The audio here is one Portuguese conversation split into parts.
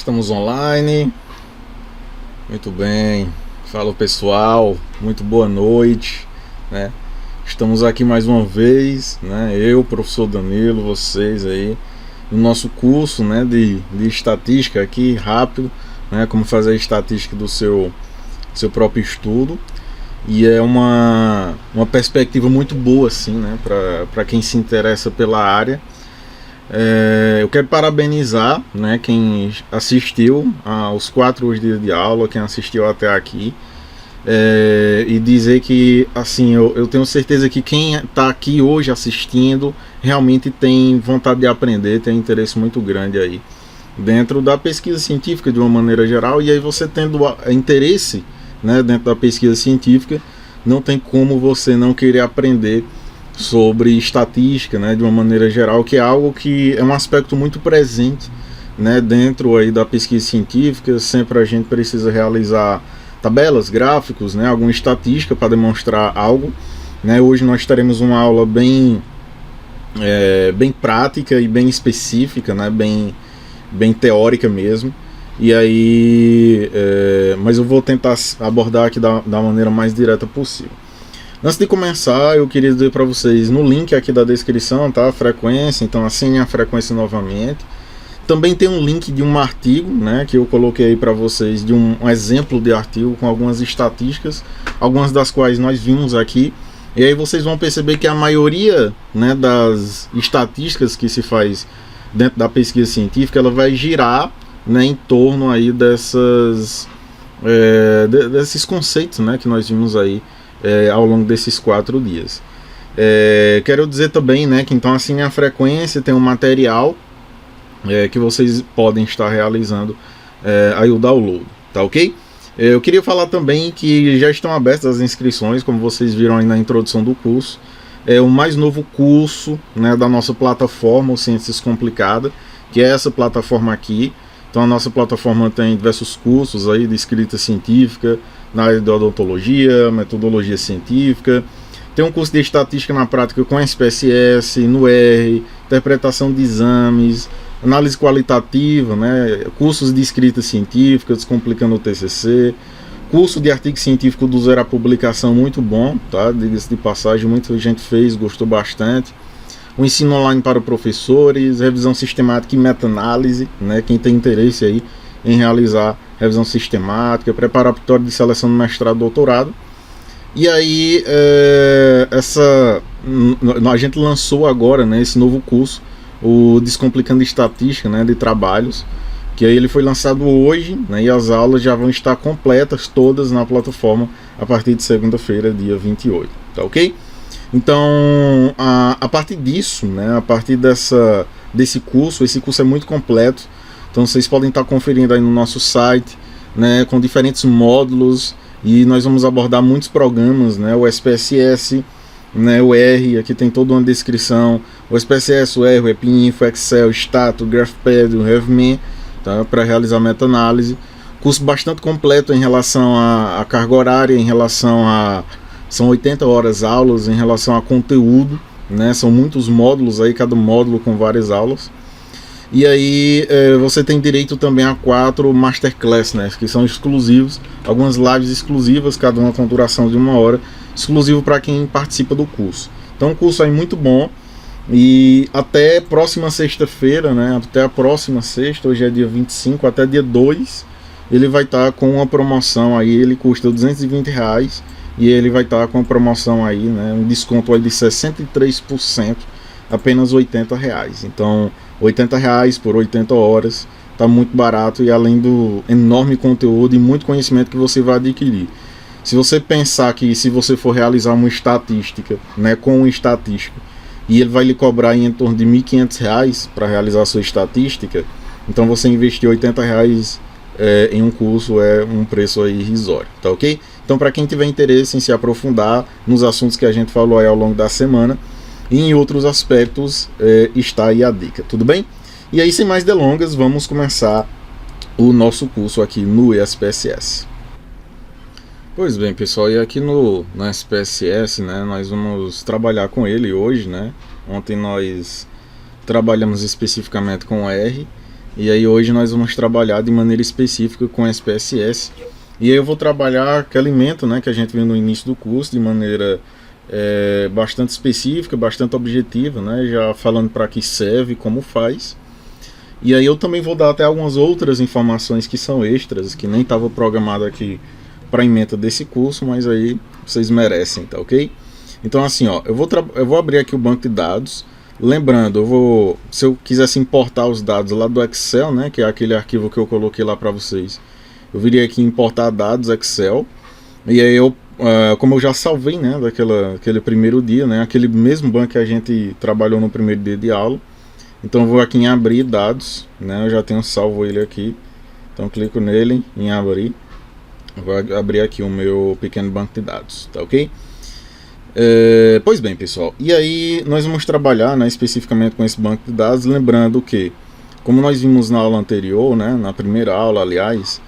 Estamos online. Muito bem. Fala pessoal, muito boa noite, né? Estamos aqui mais uma vez, né? Eu, professor Danilo, vocês aí no nosso curso, né, de estatística aqui, rápido, né, como fazer a estatística do seu próprio estudo. E é uma perspectiva muito boa, assim, né, para quem se interessa pela área. Eu quero parabenizar, né, quem assistiu aos 4 dias de aula, quem assistiu até aqui, e dizer que, assim, eu tenho certeza que quem está aqui hoje assistindo realmente tem vontade de aprender, tem um interesse muito grande aí dentro da pesquisa científica de uma maneira geral. E aí você tendo interesse, né, dentro da pesquisa científica, não tem como você não querer aprender sobre estatística, né, de uma maneira geral, que é algo que é um aspecto muito presente, né, dentro aí da pesquisa científica. Sempre a gente precisa realizar tabelas, gráficos, né, alguma estatística para demonstrar algo, né. Hoje nós teremos uma aula bem prática e bem específica, né, bem teórica mesmo. E aí, mas eu vou tentar abordar aqui da maneira mais direta possível. Antes de começar, eu queria dizer para vocês, no link aqui da descrição, tá, a frequência, então assinem a frequência novamente. Também tem um link de um artigo, né, que eu coloquei aí para vocês, de um exemplo de artigo com algumas estatísticas, algumas das quais nós vimos aqui. E aí vocês vão perceber que a maioria, né, das estatísticas que se faz dentro da pesquisa científica, ela vai girar, né, em torno aí desses conceitos, né, que nós vimos aí ao longo desses 4 dias. Quero dizer também, né, que então assim a frequência tem um material que vocês podem estar realizando aí o download, tá ok? Eu queria falar também que já estão abertas as inscrições, como vocês viram aí na introdução do curso. É o mais novo curso, né, da nossa plataforma, o Ciências Complicadas, que é essa plataforma aqui. Então a nossa plataforma tem diversos cursos aí de escrita científica, na área de odontologia, metodologia científica. Tem um curso de estatística na prática com SPSS, no R, interpretação de exames, análise qualitativa, né, cursos de escrita científica, descomplicando o TCC, curso de artigo científico do zero à publicação, muito bom, tá? Diga-se de passagem, muita gente fez, gostou bastante. O ensino online para professores, revisão sistemática e meta-análise, né, quem tem interesse aí em realizar revisão sistemática, preparatório de seleção do mestrado e doutorado. E aí a gente lançou agora, né, esse novo curso, o Descomplicando Estatística, né, de trabalhos, que aí ele foi lançado hoje, né, e as aulas já vão estar completas todas na plataforma a partir de segunda-feira, dia 28, tá ok? Então, a partir disso, né, a partir desse curso, esse curso é muito completo, então vocês podem estar conferindo aí no nosso site, né, com diferentes módulos, e nós vamos abordar muitos programas, né, o SPSS, né, o R, aqui tem toda uma descrição, o SPSS, o R, o EPINFO, Excel, Stato, GraphPad, o RevMan, tá, para realizar meta-análise. Curso bastante completo em relação à carga horária, em relação são 80 horas aulas, em relação a conteúdo, né, são muitos módulos aí, cada módulo com várias aulas. E aí você tem direito também a 4 Masterclass, né, que são exclusivos, algumas lives exclusivas, cada uma com duração de 1 hora, exclusivo para quem participa do curso. Então um curso aí muito bom. E até próxima sexta-feira, né, até a próxima sexta, hoje é dia 25, até dia 2, ele vai estar com uma promoção aí, ele custa R$220, e ele vai estar com uma promoção aí, né, um desconto aí de 63%, apenas R$80. Então, R$80 por 80 horas, tá muito barato, e além do enorme conteúdo e muito conhecimento que você vai adquirir. Se você pensar que se você for realizar uma estatística, né, com um estatístico, e ele vai lhe cobrar em torno de R$1.500 para realizar a sua estatística, então você investir R$80 em um curso é um preço aí irrisório, tá ok? Então, para quem tiver interesse em se aprofundar nos assuntos que a gente falou aí ao longo da semana e em outros aspectos, está aí a dica, tudo bem? E aí, sem mais delongas, vamos começar o nosso curso aqui no SPSS. Pois bem, pessoal, e aqui no SPSS, né, nós vamos trabalhar com ele hoje, né? Ontem nós trabalhamos especificamente com o R, E aí hoje nós vamos trabalhar de maneira específica com SPSS. E aí eu vou trabalhar aquele elemento, né, que a gente viu no início do curso de maneira bastante específica, bastante objetiva, né, já falando para que serve, como faz. E aí eu também vou dar até algumas outras informações que são extras, que nem estava programado aqui para a ementa desse curso, mas aí vocês merecem, tá ok? Então assim, ó, eu vou abrir aqui o banco de dados. Lembrando, se eu quisesse importar os dados lá do Excel, né, que é aquele arquivo que eu coloquei lá para vocês, eu viria aqui em importar dados Excel, e aí como eu já salvei, né, daquele primeiro dia, né, aquele mesmo banco que a gente trabalhou no primeiro dia de aula, então eu vou aqui em abrir dados, né, eu já tenho salvo ele aqui, então clico nele em abrir, vou abrir aqui o meu pequeno banco de dados, tá ok? Pois bem, pessoal, e aí nós vamos trabalhar, né, especificamente com esse banco de dados, lembrando que, como nós vimos na aula anterior, né, na primeira aula, aliás,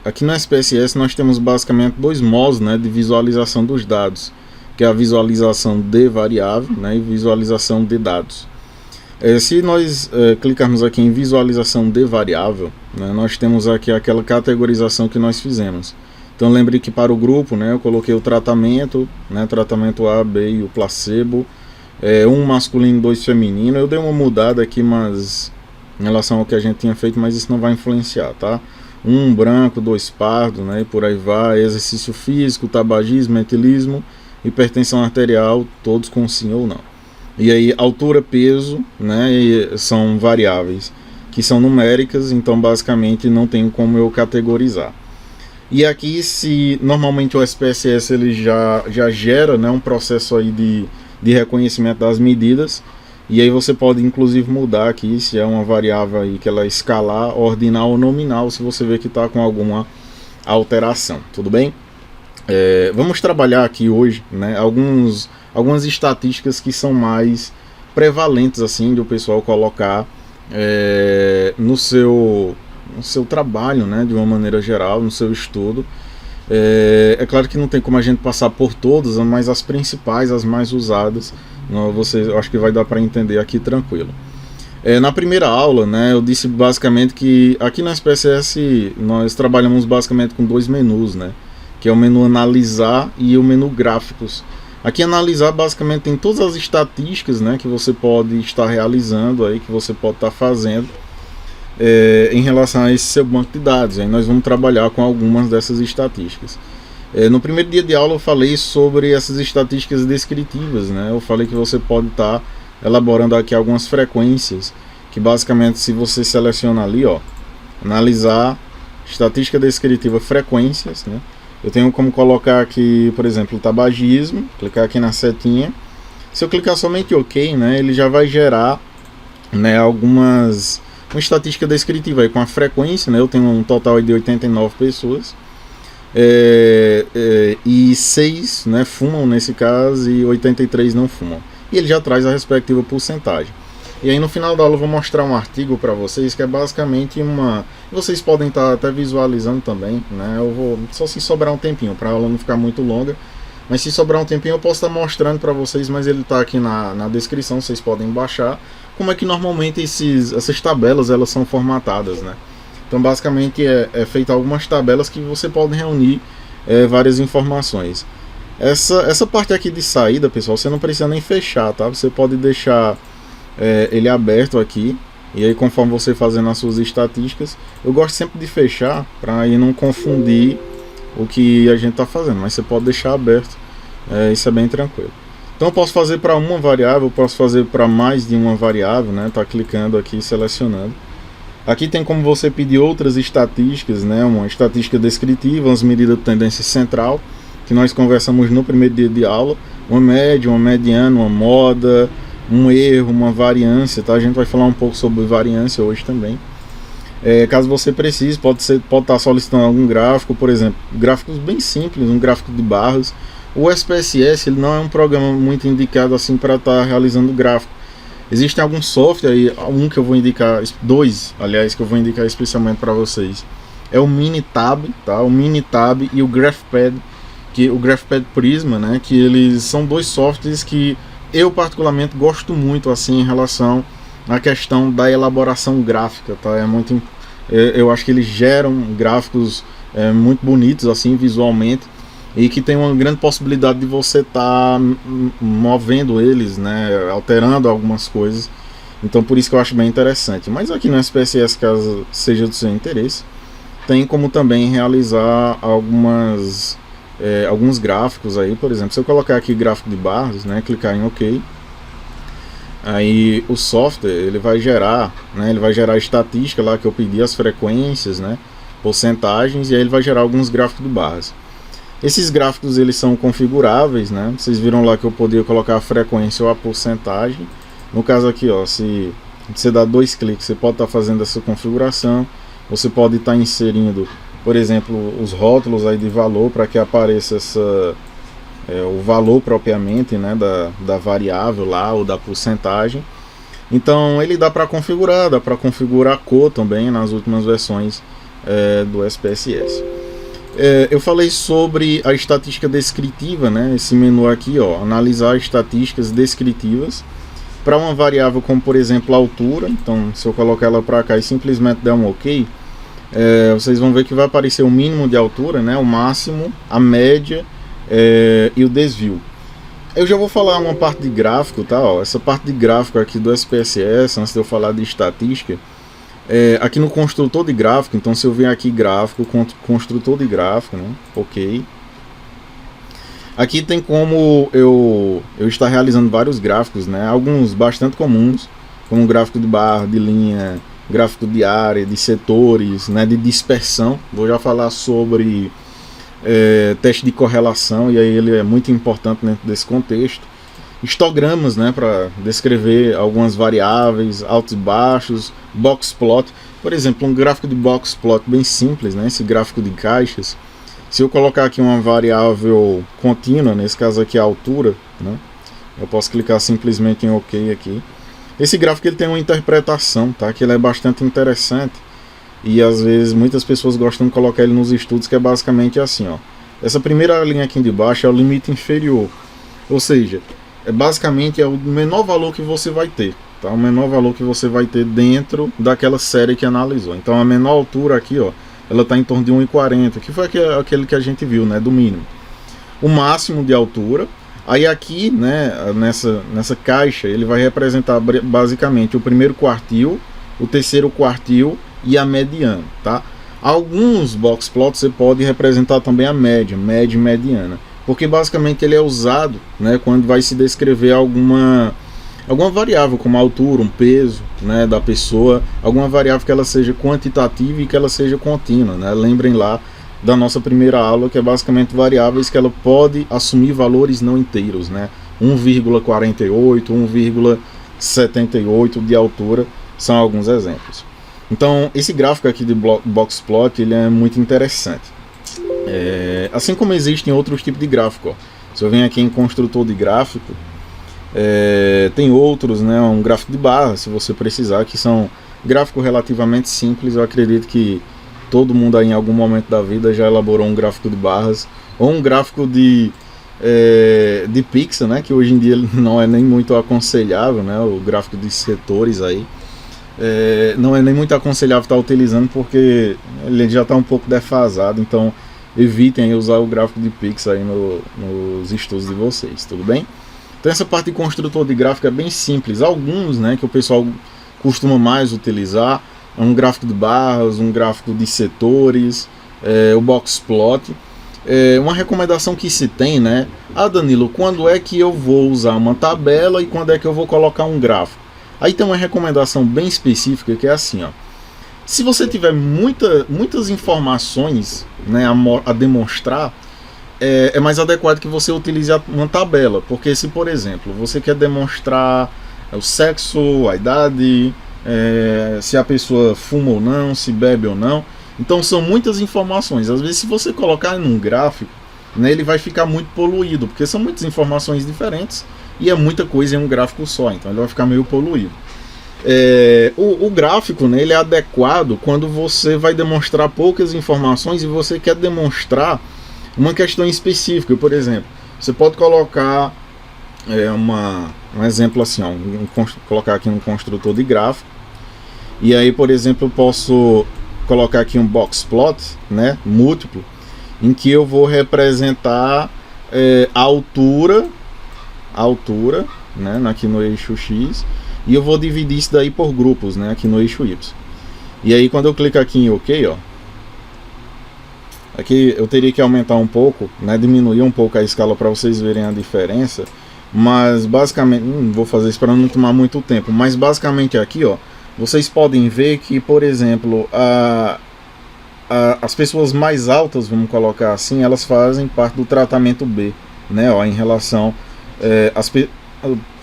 aqui no SPSS nós temos basicamente dois modos, né, de visualização dos dados, que é a visualização de variável, né, e visualização de dados. Se nós clicarmos aqui em visualização de variável, né, nós temos aqui aquela categorização que nós fizemos. Então lembre que para o grupo, né, eu coloquei o tratamento, né, tratamento A, B e o placebo, um masculino e 2 feminino. Eu dei uma mudada aqui, mas em relação ao que a gente tinha feito, mas isso não vai influenciar, tá? 1 branco, 2 pardo, né, e por aí vai. Exercício físico, tabagismo, etilismo, hipertensão arterial, todos com sim ou não. E aí altura, peso, né, são variáveis que são numéricas, então basicamente não tem como eu categorizar. E aqui, se normalmente o SPSS ele já gera, né, um processo aí de reconhecimento das medidas, e aí você pode inclusive mudar aqui se é uma variável aí que ela é escalar, ordinal ou nominal, se você vê que está com alguma alteração, tudo bem? Vamos trabalhar aqui hoje, né, algumas estatísticas que são mais prevalentes assim do pessoal colocar no seu trabalho, né, de uma maneira geral, no seu estudo. É claro que não tem como a gente passar por todas, mas as principais, as mais usadas, eu acho que vai dar para entender aqui tranquilo. Na primeira aula, né, eu disse basicamente que aqui na SPSS nós trabalhamos basicamente com 2 menus, né, que é o menu analisar e o menu gráficos. Aqui analisar basicamente tem todas as estatísticas, né, que você pode estar realizando, aí, que você pode estar fazendo em relação a esse seu banco de dados. Aí nós vamos trabalhar com algumas dessas estatísticas. No primeiro dia de aula eu falei sobre essas estatísticas descritivas, né? Eu falei que você pode estar elaborando aqui algumas frequências, que basicamente se você seleciona ali, ó, analisar, estatística descritiva, frequências, né? Eu tenho como colocar aqui, por exemplo, tabagismo, clicar aqui na setinha. Se eu clicar somente OK, né, ele já vai gerar, né, uma estatística descritiva aí com a frequência, né? Eu tenho um total de 89 pessoas e 6, né, fumam nesse caso e 83 não fumam. E ele já traz a respectiva porcentagem. E aí no final da aula eu vou mostrar um artigo para vocês que é basicamente vocês podem estar até visualizando também, né? Eu vou só se sobrar um tempinho para a aula não ficar muito longa. Mas se sobrar um tempinho eu posso estar mostrando para vocês, mas ele está aqui na descrição, vocês podem baixar. Como é que normalmente essas tabelas elas são formatadas, né? Então basicamente é feita algumas tabelas que você pode reunir várias informações. Essa parte aqui de saída, pessoal, você não precisa nem fechar, tá? Você pode deixar ele aberto aqui, e aí conforme você fazendo as suas estatísticas, eu gosto sempre de fechar para aí não confundir o que a gente está fazendo, mas você pode deixar aberto, isso é bem tranquilo. Então eu posso fazer para uma variável, eu posso fazer para mais de uma variável, né? Tá clicando aqui, selecionando. Aqui tem como você pedir outras estatísticas, né? Uma estatística descritiva, umas medidas de tendência central, que nós conversamos no primeiro dia de aula, uma média, uma mediana, uma moda, um erro, uma variância, tá? A gente vai falar um pouco sobre variância hoje também. Caso você precise, pode estar solicitando algum gráfico, por exemplo, gráficos bem simples, um gráfico de barras. O SPSS ele não é um programa muito indicado assim para estar realizando gráfico. Existem alguns softwares, um que eu vou indicar, dois, aliás, que eu vou indicar especialmente para vocês. É o Minitab, tá? O Minitab e o GraphPad, o GraphPad Prisma, né? Que eles são dois softwares que eu particularmente gosto muito assim em relação na questão da elaboração gráfica, tá? Eu acho que eles geram gráficos muito bonitos assim visualmente, e que tem uma grande possibilidade de você estar movendo eles, né, alterando algumas coisas. Então por isso que eu acho bem interessante. Mas aqui no SPSS, caso seja do seu interesse, tem como também realizar alguns gráficos aí. Por exemplo, se eu colocar aqui gráfico de barras, né, clicar em OK, aí o software ele vai gerar, né, a estatística lá que eu pedi, as frequências, né, porcentagens, e aí ele vai gerar alguns gráficos de barras. Esses gráficos eles são configuráveis, né? Vocês viram lá que eu poderia colocar a frequência ou a porcentagem. No caso aqui, ó, se você dá 2 cliques, você pode estar fazendo essa configuração. Você pode estar inserindo, por exemplo, os rótulos aí de valor para que apareça o valor propriamente, né, da variável lá ou da porcentagem. Então ele dá para configurar a cor também nas últimas versões do SPSS. Eu falei sobre a estatística descritiva, né? Esse menu aqui, ó, analisar estatísticas descritivas para uma variável como, por exemplo, a altura. Então, se eu colocar ela para cá e simplesmente der um OK, vocês vão ver que vai aparecer o mínimo de altura, né? O máximo, a média e o desvio. Eu já vou falar uma parte de gráfico, tá? Ó, essa parte de gráfico aqui do SPSS, antes de eu falar de estatística. Aqui no construtor de gráfico, então se eu vier aqui gráfico, construtor de gráfico, né? OK. Aqui tem como eu estar realizando vários gráficos, né? Alguns bastante comuns, como gráfico de barra, de linha, gráfico de área, de setores, né? De dispersão. Vou já falar sobre teste de correlação, e aí ele é muito importante dentro desse contexto. Histogramas, né, para descrever algumas variáveis, altos e baixos, box plot. Por exemplo, um gráfico de box plot bem simples, né, esse gráfico de caixas. Se eu colocar aqui uma variável contínua, nesse caso aqui a altura, né, eu posso clicar simplesmente em OK aqui. Esse gráfico ele tem uma interpretação, tá, que ele é bastante interessante, e às vezes muitas pessoas gostam de colocar ele nos estudos, que é basicamente assim, ó. Essa primeira linha aqui de baixo é o limite inferior, ou seja, basicamente é o menor valor que você vai ter, tá? O menor valor que você vai ter dentro daquela série que analisou. Então a menor altura aqui, ó, ela está em torno de 1,40, que foi aquele que a gente viu, né, do mínimo. O máximo de altura, aí aqui, né, nessa caixa, ele vai representar basicamente o primeiro quartil, o terceiro quartil e a mediana, tá? Alguns box plots você pode representar também a média e mediana, porque basicamente ele é usado, né, quando vai se descrever alguma variável, como a altura, um peso, né, da pessoa, alguma variável que ela seja quantitativa e que ela seja contínua, né? Lembrem lá da nossa primeira aula, que é basicamente variáveis que ela pode assumir valores não inteiros, né? 1,48, 1,78 de altura são alguns exemplos. Então esse gráfico aqui de box plot ele é muito interessante. Assim como existem outros tipos de gráfico, ó. Se eu venho aqui em construtor de gráfico, tem outros, né, um gráfico de barra, se você precisar, que são gráficos relativamente simples. Eu acredito que todo mundo aí em algum momento da vida já elaborou um gráfico de barras, ou um gráfico de pixel, né, que hoje em dia não é nem muito aconselhável, né, o gráfico de setores aí. Não é nem muito aconselhável estar utilizando, porque ele já está um pouco defasado. Então evitem usar o gráfico de pixel aí nos estudos de vocês, tudo bem? Então essa parte de construtor de gráfico é bem simples. Alguns, né, que o pessoal costuma mais utilizar é um gráfico de barras, um gráfico de setores, o box plot. Uma recomendação que se tem, né? Danilo, quando é que eu vou usar uma tabela e quando é que eu vou colocar um gráfico? Aí tem uma recomendação bem específica que é assim, ó. Se você tiver muitas informações, né, a demonstrar, é mais adequado que você utilize uma tabela. Porque se, por exemplo, você quer demonstrar o sexo, a idade, se a pessoa fuma ou não, se bebe ou não, então são muitas informações. Às vezes, se você colocar num gráfico, né, ele vai ficar muito poluído, porque são muitas informações diferentes e é muita coisa em um gráfico só, então ele vai ficar meio poluído. O gráfico, né, ele é adequado quando você vai demonstrar poucas informações e você quer demonstrar uma questão específica. Por exemplo, você pode colocar um exemplo assim, ó, colocar aqui um construtor de gráfico, e aí, por exemplo, eu posso colocar aqui um box plot, né, múltiplo, em que eu vou representar a altura, né, aqui no eixo X, e eu vou dividir isso daí por grupos, né, aqui no eixo Y. E aí quando eu clico aqui em OK, ó, aqui eu teria que aumentar um pouco, né, diminuir um pouco a escala para vocês verem a diferença, mas basicamente, não vou fazer isso para não tomar muito tempo, mas basicamente aqui, ó, vocês podem ver que, por exemplo, as pessoas mais altas, vamos colocar assim, elas fazem parte do tratamento B, né, ó, em relação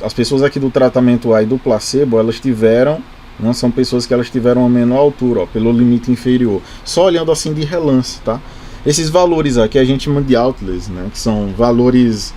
as pessoas aqui do tratamento A e do placebo, elas tiveram, não são pessoas que elas tiveram a menor altura, ó, pelo limite inferior, só olhando assim de relance, tá? Esses valores aqui a gente chama de outliers, né, que são valores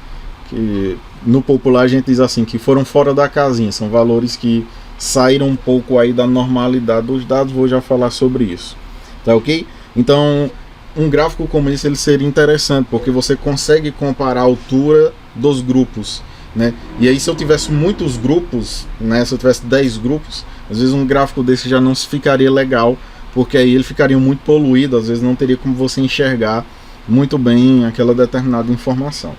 que no popular a gente diz assim, que foram fora da casinha, são valores que saíram um pouco aí da normalidade dos dados, vou já falar sobre isso, tá ok? Então, um gráfico como esse ele seria interessante, porque você consegue comparar a altura dos grupos, né? E aí se eu tivesse muitos grupos, né, se eu tivesse 10 grupos, às vezes um gráfico desse já não ficaria legal, porque aí ele ficaria muito poluído, às vezes não teria como você enxergar muito bem aquela determinada informação.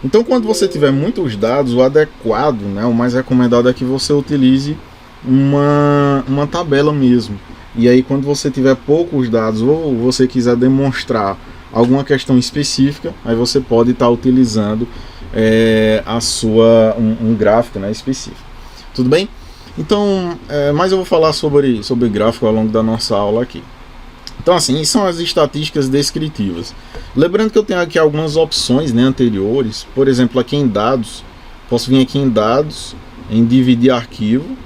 Então quando você tiver muitos dados, o adequado, né, o mais recomendado é que você utilize uma tabela mesmo. E aí quando você tiver poucos dados ou você quiser demonstrar alguma questão específica, aí você pode estar utilizando um gráfico, né, específico. Tudo bem? Então, mas eu vou falar sobre gráfico ao longo da nossa aula aqui. Então assim, são as estatísticas descritivas. Lembrando que eu tenho aqui algumas opções, né, anteriores. Por exemplo, aqui em dados, posso vir aqui em dados, em dividir arquivo.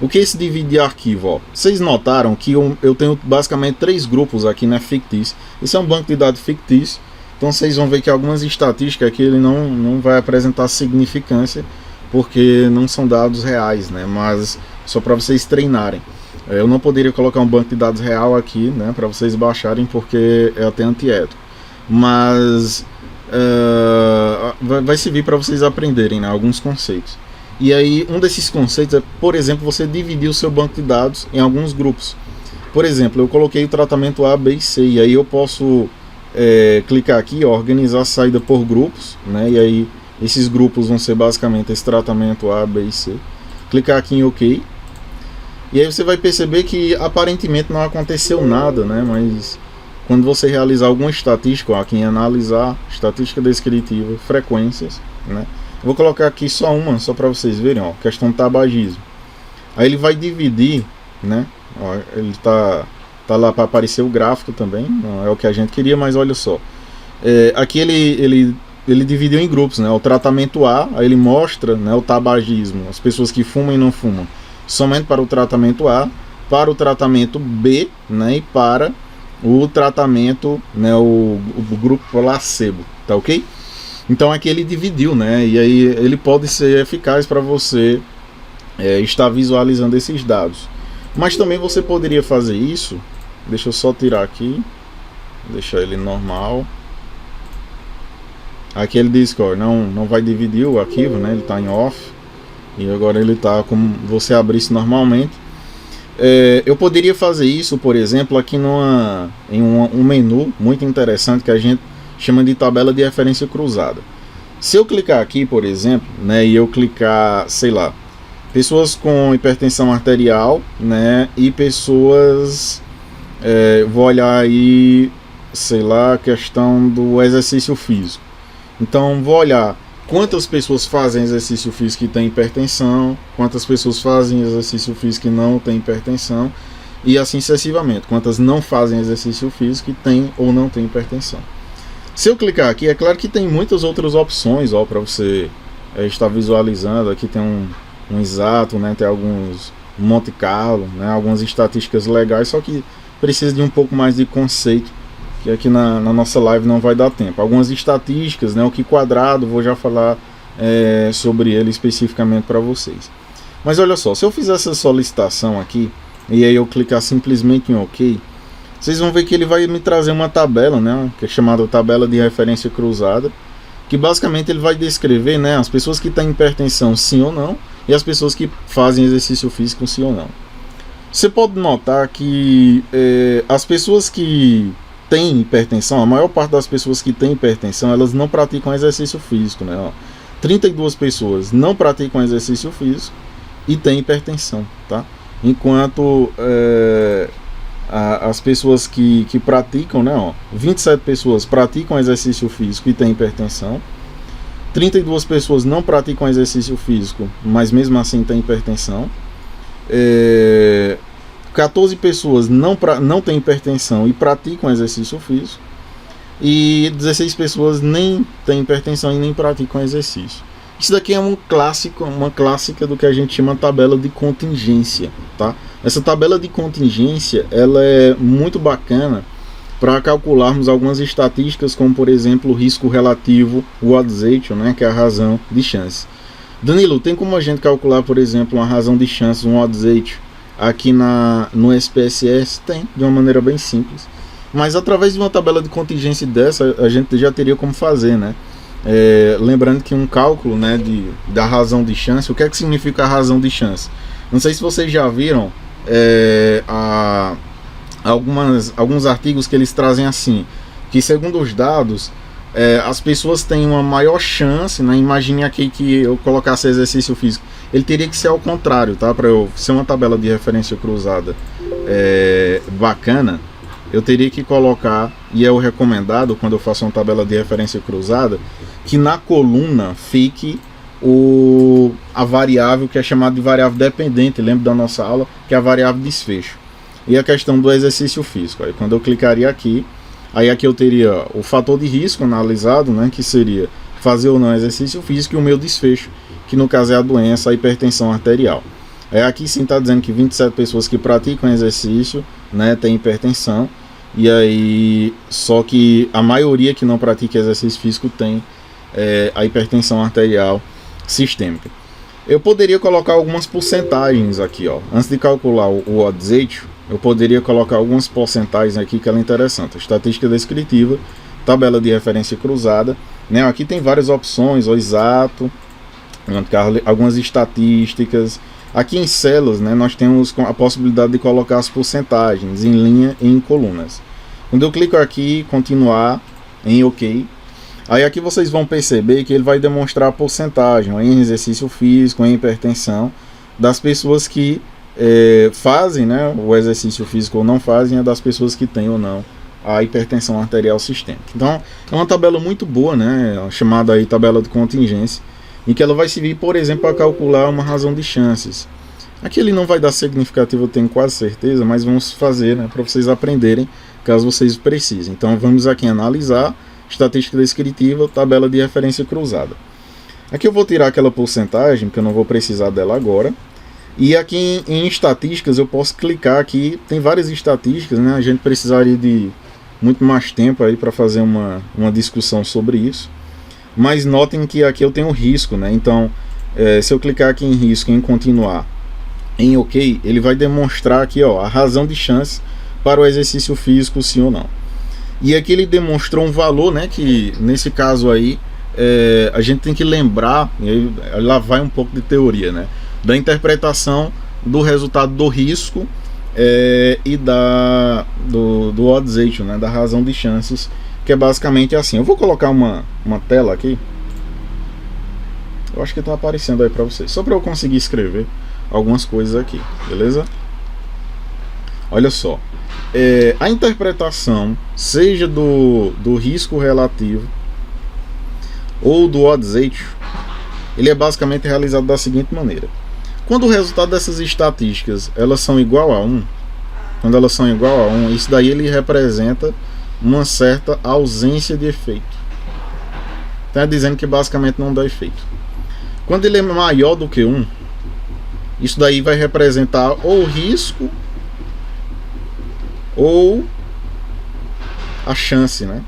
O que é esse dividir arquivo? Ó? Vocês notaram que eu tenho basicamente 3 grupos aqui, né, fictício. Esse é um banco de dados fictício. Então vocês vão ver que algumas estatísticas aqui ele não vai apresentar significância, porque não são dados reais, né, mas só para vocês treinarem. Eu não poderia colocar um banco de dados real aqui, né, para vocês baixarem, porque é até antiético. Mas vai servir para vocês aprenderem, né, alguns conceitos. E aí um desses conceitos é, por exemplo, você dividir o seu banco de dados em alguns grupos. Por exemplo, eu coloquei o tratamento A, B e C, e aí eu posso clicar aqui, ó, organizar a saída por grupos, né, e aí esses grupos vão ser basicamente esse tratamento A, B e C. Clicar aqui em OK. E aí você vai perceber que aparentemente não aconteceu nada, né? Mas quando você realizar alguma estatística, ó, aqui em analisar, estatística descritiva, frequências, né? Vou colocar aqui só uma, só para vocês verem, ó, questão de tabagismo. Aí ele vai dividir, né? Ó, ele tá lá para aparecer o gráfico também, não é o que a gente queria, mas olha só. Aqui ele dividiu em grupos, né? O tratamento A, aí ele mostra, né, o tabagismo, as pessoas que fumam e não fumam, somente para o tratamento A, para o tratamento B, né, e para o tratamento, né, o grupo placebo, tá ok? Então aqui ele dividiu, né, e aí ele pode ser eficaz para você estar visualizando esses dados. Mas também você poderia fazer isso, deixa eu só tirar aqui, deixar ele normal. Aqui ele diz que ó, não vai dividir o arquivo, né, ele está em off. E agora ele está como você abrisse normalmente. Eu poderia fazer isso, por exemplo, aqui em um menu muito interessante que a gente chama de tabela de referência cruzada. Se eu clicar aqui, por exemplo, né, e eu clicar, sei lá, pessoas com hipertensão arterial, né, e pessoas, vou olhar aí, sei lá, a questão do exercício físico. Então vou olhar quantas pessoas fazem exercício físico e têm hipertensão, quantas pessoas fazem exercício físico e não têm hipertensão, e assim sucessivamente, quantas não fazem exercício físico e têm ou não têm hipertensão. Se eu clicar aqui, é claro que tem muitas outras opções para você estar visualizando. Aqui tem um exato, né, tem alguns Monte Carlo, né, algumas estatísticas legais, só que precisa de um pouco mais de conceito, que aqui na nossa live não vai dar tempo. Algumas estatísticas, né, o que quadrado, vou já falar sobre ele especificamente para vocês. Mas olha só, se eu fizer essa solicitação aqui, e aí eu clicar simplesmente em OK, vocês vão ver que ele vai me trazer uma tabela, né, que é chamada tabela de referência cruzada. que basicamente ele vai descrever, né, as pessoas que têm hipertensão sim ou não, e as pessoas que fazem exercício físico sim ou não. Você pode notar que as pessoas que têm hipertensão, a maior parte das pessoas que têm hipertensão, elas não praticam exercício físico, né? Ó, 32 pessoas não praticam exercício físico e têm hipertensão, tá? Enquanto as pessoas que praticam, né? Ó, 27 pessoas praticam exercício físico e têm hipertensão. 32 pessoas não praticam exercício físico, mas mesmo assim têm hipertensão. 14 pessoas não têm hipertensão e praticam exercício físico. E 16 pessoas nem têm hipertensão e nem praticam exercício. Isso daqui é uma clássica do que a gente chama tabela de contingência, tá? Essa tabela de contingência, ela é muito bacana para calcularmos algumas estatísticas, como por exemplo o risco relativo, o odds ratio, né, que é a razão de chance. Danilo, tem como a gente calcular, por exemplo, uma razão de chance, um odds ratio, aqui no SPSS? Tem, de uma maneira bem simples. Mas através de uma tabela de contingência dessa, a gente já teria como fazer, né? Lembrando que um cálculo, né, da razão de chance, o que é que significa a razão de chance? Não sei se vocês já viram alguns artigos que eles trazem assim, que segundo os dados, as pessoas têm uma maior chance, né? Imagine aqui que eu colocasse exercício físico, ele teria que ser ao contrário, tá? Para eu ser uma tabela de referência cruzada bacana, eu teria que colocar, e é o recomendado quando eu faço uma tabela de referência cruzada, que na coluna fique a variável que é chamada de variável dependente, lembra da nossa aula, que é a variável desfecho. E a questão do exercício físico, aí quando eu clicaria aqui, aí aqui eu teria o fator de risco analisado, né, que seria fazer ou não exercício físico, e o meu desfecho, que no caso é a doença, a hipertensão arterial. Aqui sim está dizendo que 27 pessoas que praticam exercício, né, têm hipertensão, e aí só que a maioria que não pratica exercício físico tem a hipertensão arterial sistêmica. Eu poderia colocar algumas porcentagens aqui, ó. Antes de calcular o odds ratio, eu poderia colocar algumas porcentagens aqui que ela é interessante. Estatística descritiva, tabela de referência cruzada, né? Aqui tem várias opções, o exato, algumas estatísticas. Aqui em células, né, nós temos a possibilidade de colocar as porcentagens em linha e em colunas. Quando eu clico aqui, continuar, em OK, aí aqui vocês vão perceber que ele vai demonstrar a porcentagem em exercício físico, em hipertensão, das pessoas que fazem, né, o exercício físico ou não fazem, é das pessoas que têm ou não a hipertensão arterial sistêmica. Então é uma tabela muito boa, né, chamada aí tabela de contingência, em que ela vai servir, por exemplo, para calcular uma razão de chances. Aqui ele não vai dar significativo, eu tenho quase certeza, mas vamos fazer, né, para vocês aprenderem, caso vocês precisem. Então vamos aqui em analisar, estatística descritiva, tabela de referência cruzada. Aqui eu vou tirar aquela porcentagem, porque eu não vou precisar dela agora. E aqui em estatísticas eu posso clicar aqui, tem várias estatísticas, né, a gente precisaria de muito mais tempo aí para fazer uma discussão sobre isso. Mas notem que aqui eu tenho risco, né? Então, se eu clicar aqui em risco, em continuar, em OK, ele vai demonstrar aqui, ó, a razão de chance para o exercício físico, sim ou não. E aqui ele demonstrou um valor, né? Que nesse caso aí, a gente tem que lembrar, e aí lá vai um pouco de teoria, né? Da interpretação do resultado do risco e do odds ratio, né? Da razão de chances, que é basicamente assim. Eu vou colocar uma tela aqui. Eu acho que está aparecendo aí para vocês, só para eu conseguir escrever algumas coisas aqui, beleza? Olha só, a interpretação, seja do risco relativo ou do odds ratio, ele é basicamente realizado da seguinte maneira: quando o resultado dessas estatísticas elas são igual a 1, quando elas são igual a 1, isso daí ele representa uma certa ausência de efeito. Está dizendo que basicamente não dá efeito. Quando ele é maior do que 1, isso daí vai representar ou risco ou a chance, né?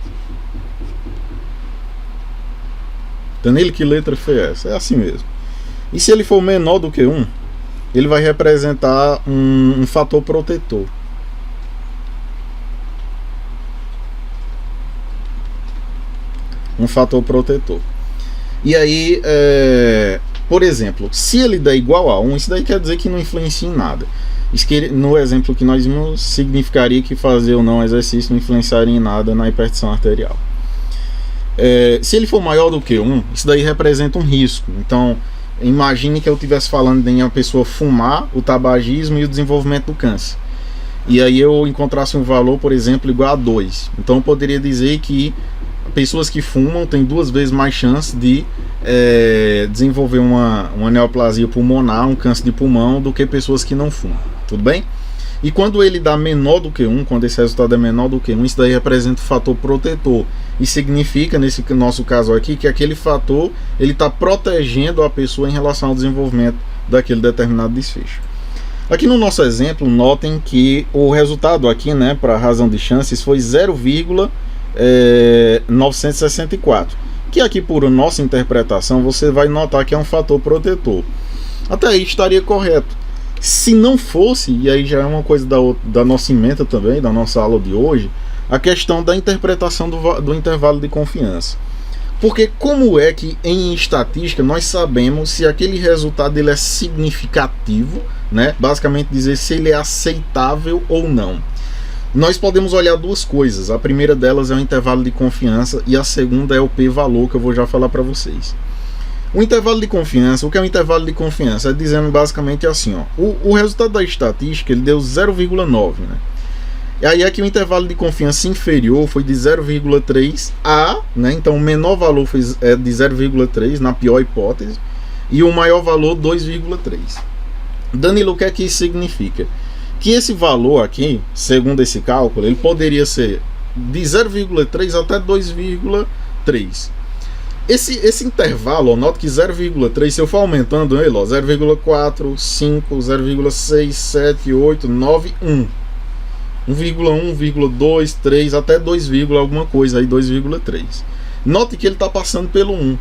Danilo, que letra foi essa? É assim mesmo. E se ele for menor do que 1, ele vai representar um fator protetor. um fator protetor. E aí, por exemplo, se ele der igual a 1, isso daí quer dizer que não influencia em nada. Isso que, no exemplo que nós vimos, significaria que fazer ou não exercício não influenciaria em nada na hipertensão arterial. Se ele for maior do que 1, isso daí representa um risco. Então, imagine que eu estivesse falando de uma pessoa fumar, o tabagismo e o desenvolvimento do câncer. E aí eu encontrasse um valor, por exemplo, igual a 2. Então eu poderia dizer que pessoas que fumam têm 2 vezes mais chance de desenvolver uma neoplasia pulmonar, um câncer de pulmão, do que pessoas que não fumam. Tudo bem? E quando ele dá menor do que 1, quando esse resultado é menor do que 1, isso daí representa o fator protetor. E significa, nesse nosso caso aqui, que aquele fator ele está protegendo a pessoa em relação ao desenvolvimento daquele determinado desfecho. Aqui no nosso exemplo, notem que o resultado aqui, né, para razão de chances, foi 0,964. Que aqui, por nossa interpretação, você vai notar que é um fator protetor. Até aí estaria correto. Se não fosse, e aí já é uma coisa da nossa ementa também, da nossa aula de hoje, a questão da interpretação do intervalo de confiança. Porque como é que em estatística nós sabemos se aquele resultado ele é significativo, né? Basicamente dizer se ele é aceitável ou não. Nós podemos olhar 2 coisas. A primeira delas é o intervalo de confiança e a segunda é o p-valor, que eu vou já falar para vocês. O intervalo de confiança, o que é o intervalo de confiança? É dizendo basicamente assim, ó, o resultado da estatística ele deu 0,9, né? E aí aqui o intervalo de confiança inferior foi de 0,3 a, né? Então o menor valor foi de 0,3 na pior hipótese e o maior valor 2,3. Danilo, o que é que isso significa? Que esse valor aqui, segundo esse cálculo, ele poderia ser de 0,3 até 2,3. Esse intervalo, nota que 0,3, se eu for aumentando ele, 0,4, 5, 0,6, 7, 8, 9, 1. 1,1, 1,2, 3, até 2, alguma coisa aí, 2,3. Note que ele está passando pelo 1.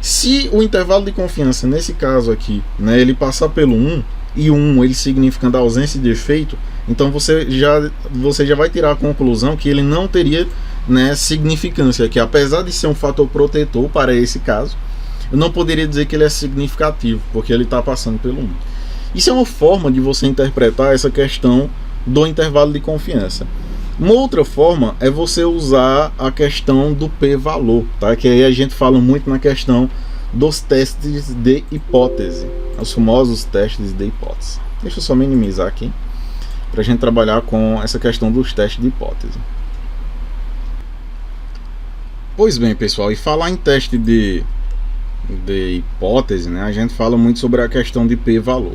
Se o intervalo de confiança, nesse caso aqui, né, ele passar pelo 1, e 1 ele significando a ausência de efeito, então você já vai tirar a conclusão que ele não teria, né, significância, que apesar de ser um fator protetor para esse caso, eu não poderia dizer que ele é significativo, porque ele está passando pelo 1. Isso é uma forma de você interpretar essa questão do intervalo de confiança. Uma outra forma é você usar a questão do p-valor, tá? Que aí a gente fala muito na questão dos testes de hipótese, os famosos testes de hipótese. Deixa eu só minimizar aqui para a gente trabalhar com essa questão dos testes de hipótese. Pois bem, pessoal, e falar em teste de hipótese, né, a gente fala muito sobre a questão de p-valor.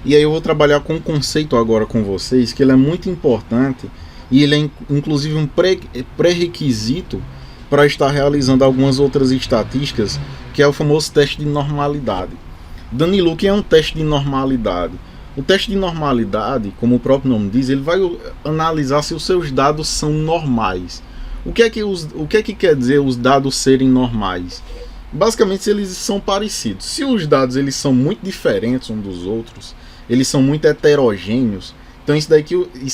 E aí eu vou trabalhar com um conceito agora com vocês, que ele é muito importante e ele é inclusive um pré-requisito para estar realizando algumas outras estatísticas, que é o famoso teste de normalidade. Danilo, o que é um teste de normalidade? O teste de normalidade, como o próprio nome diz, ele vai analisar se os seus dados são normais. O que é que quer dizer os dados serem normais? Basicamente, se eles são parecidos. Se os dados eles são muito diferentes uns dos outros, eles são muito heterogêneos, então isso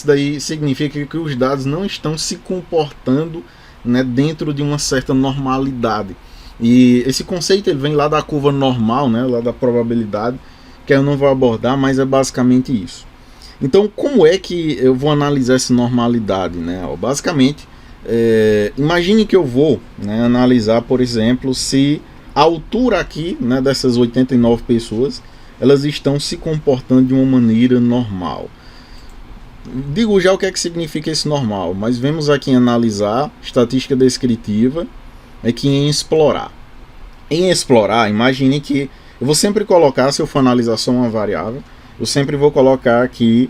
daí significa que os dados não estão se comportando, né, dentro de uma certa normalidade. E esse conceito ele vem lá da curva normal, né, lá da probabilidade, que eu não vou abordar, mas é basicamente isso. Então, como é que eu vou analisar essa normalidade, né? Basicamente, imagine que eu vou, né, analisar, por exemplo, se a altura aqui, né, dessas 89 pessoas, elas estão se comportando de uma maneira normal. Digo já o que é que significa esse normal, mas vemos aqui em analisar, estatística descritiva, aqui em explorar. Em explorar, imagine que eu vou sempre colocar, se eu for analisar só uma variável, eu sempre vou colocar aqui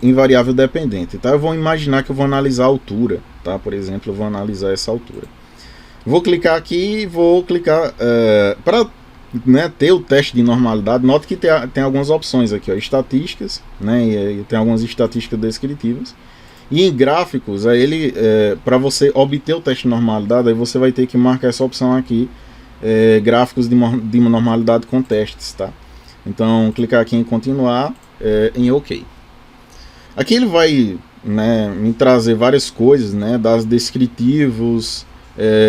em variável dependente, tá? Eu vou imaginar que eu vou analisar a altura, tá? Por exemplo, eu vou analisar essa altura. Vou clicar aqui e vou clicar para, né, ter o teste de normalidade. Note que tem algumas opções aqui, ó, estatísticas, né, e tem algumas estatísticas descritivas. E em gráficos, para você obter o teste de normalidade, aí você vai ter que marcar essa opção aqui, gráficos de normalidade com testes, tá? Então, clicar aqui em continuar, em OK. Aqui ele vai, né, me trazer várias coisas, né, dados descritivos,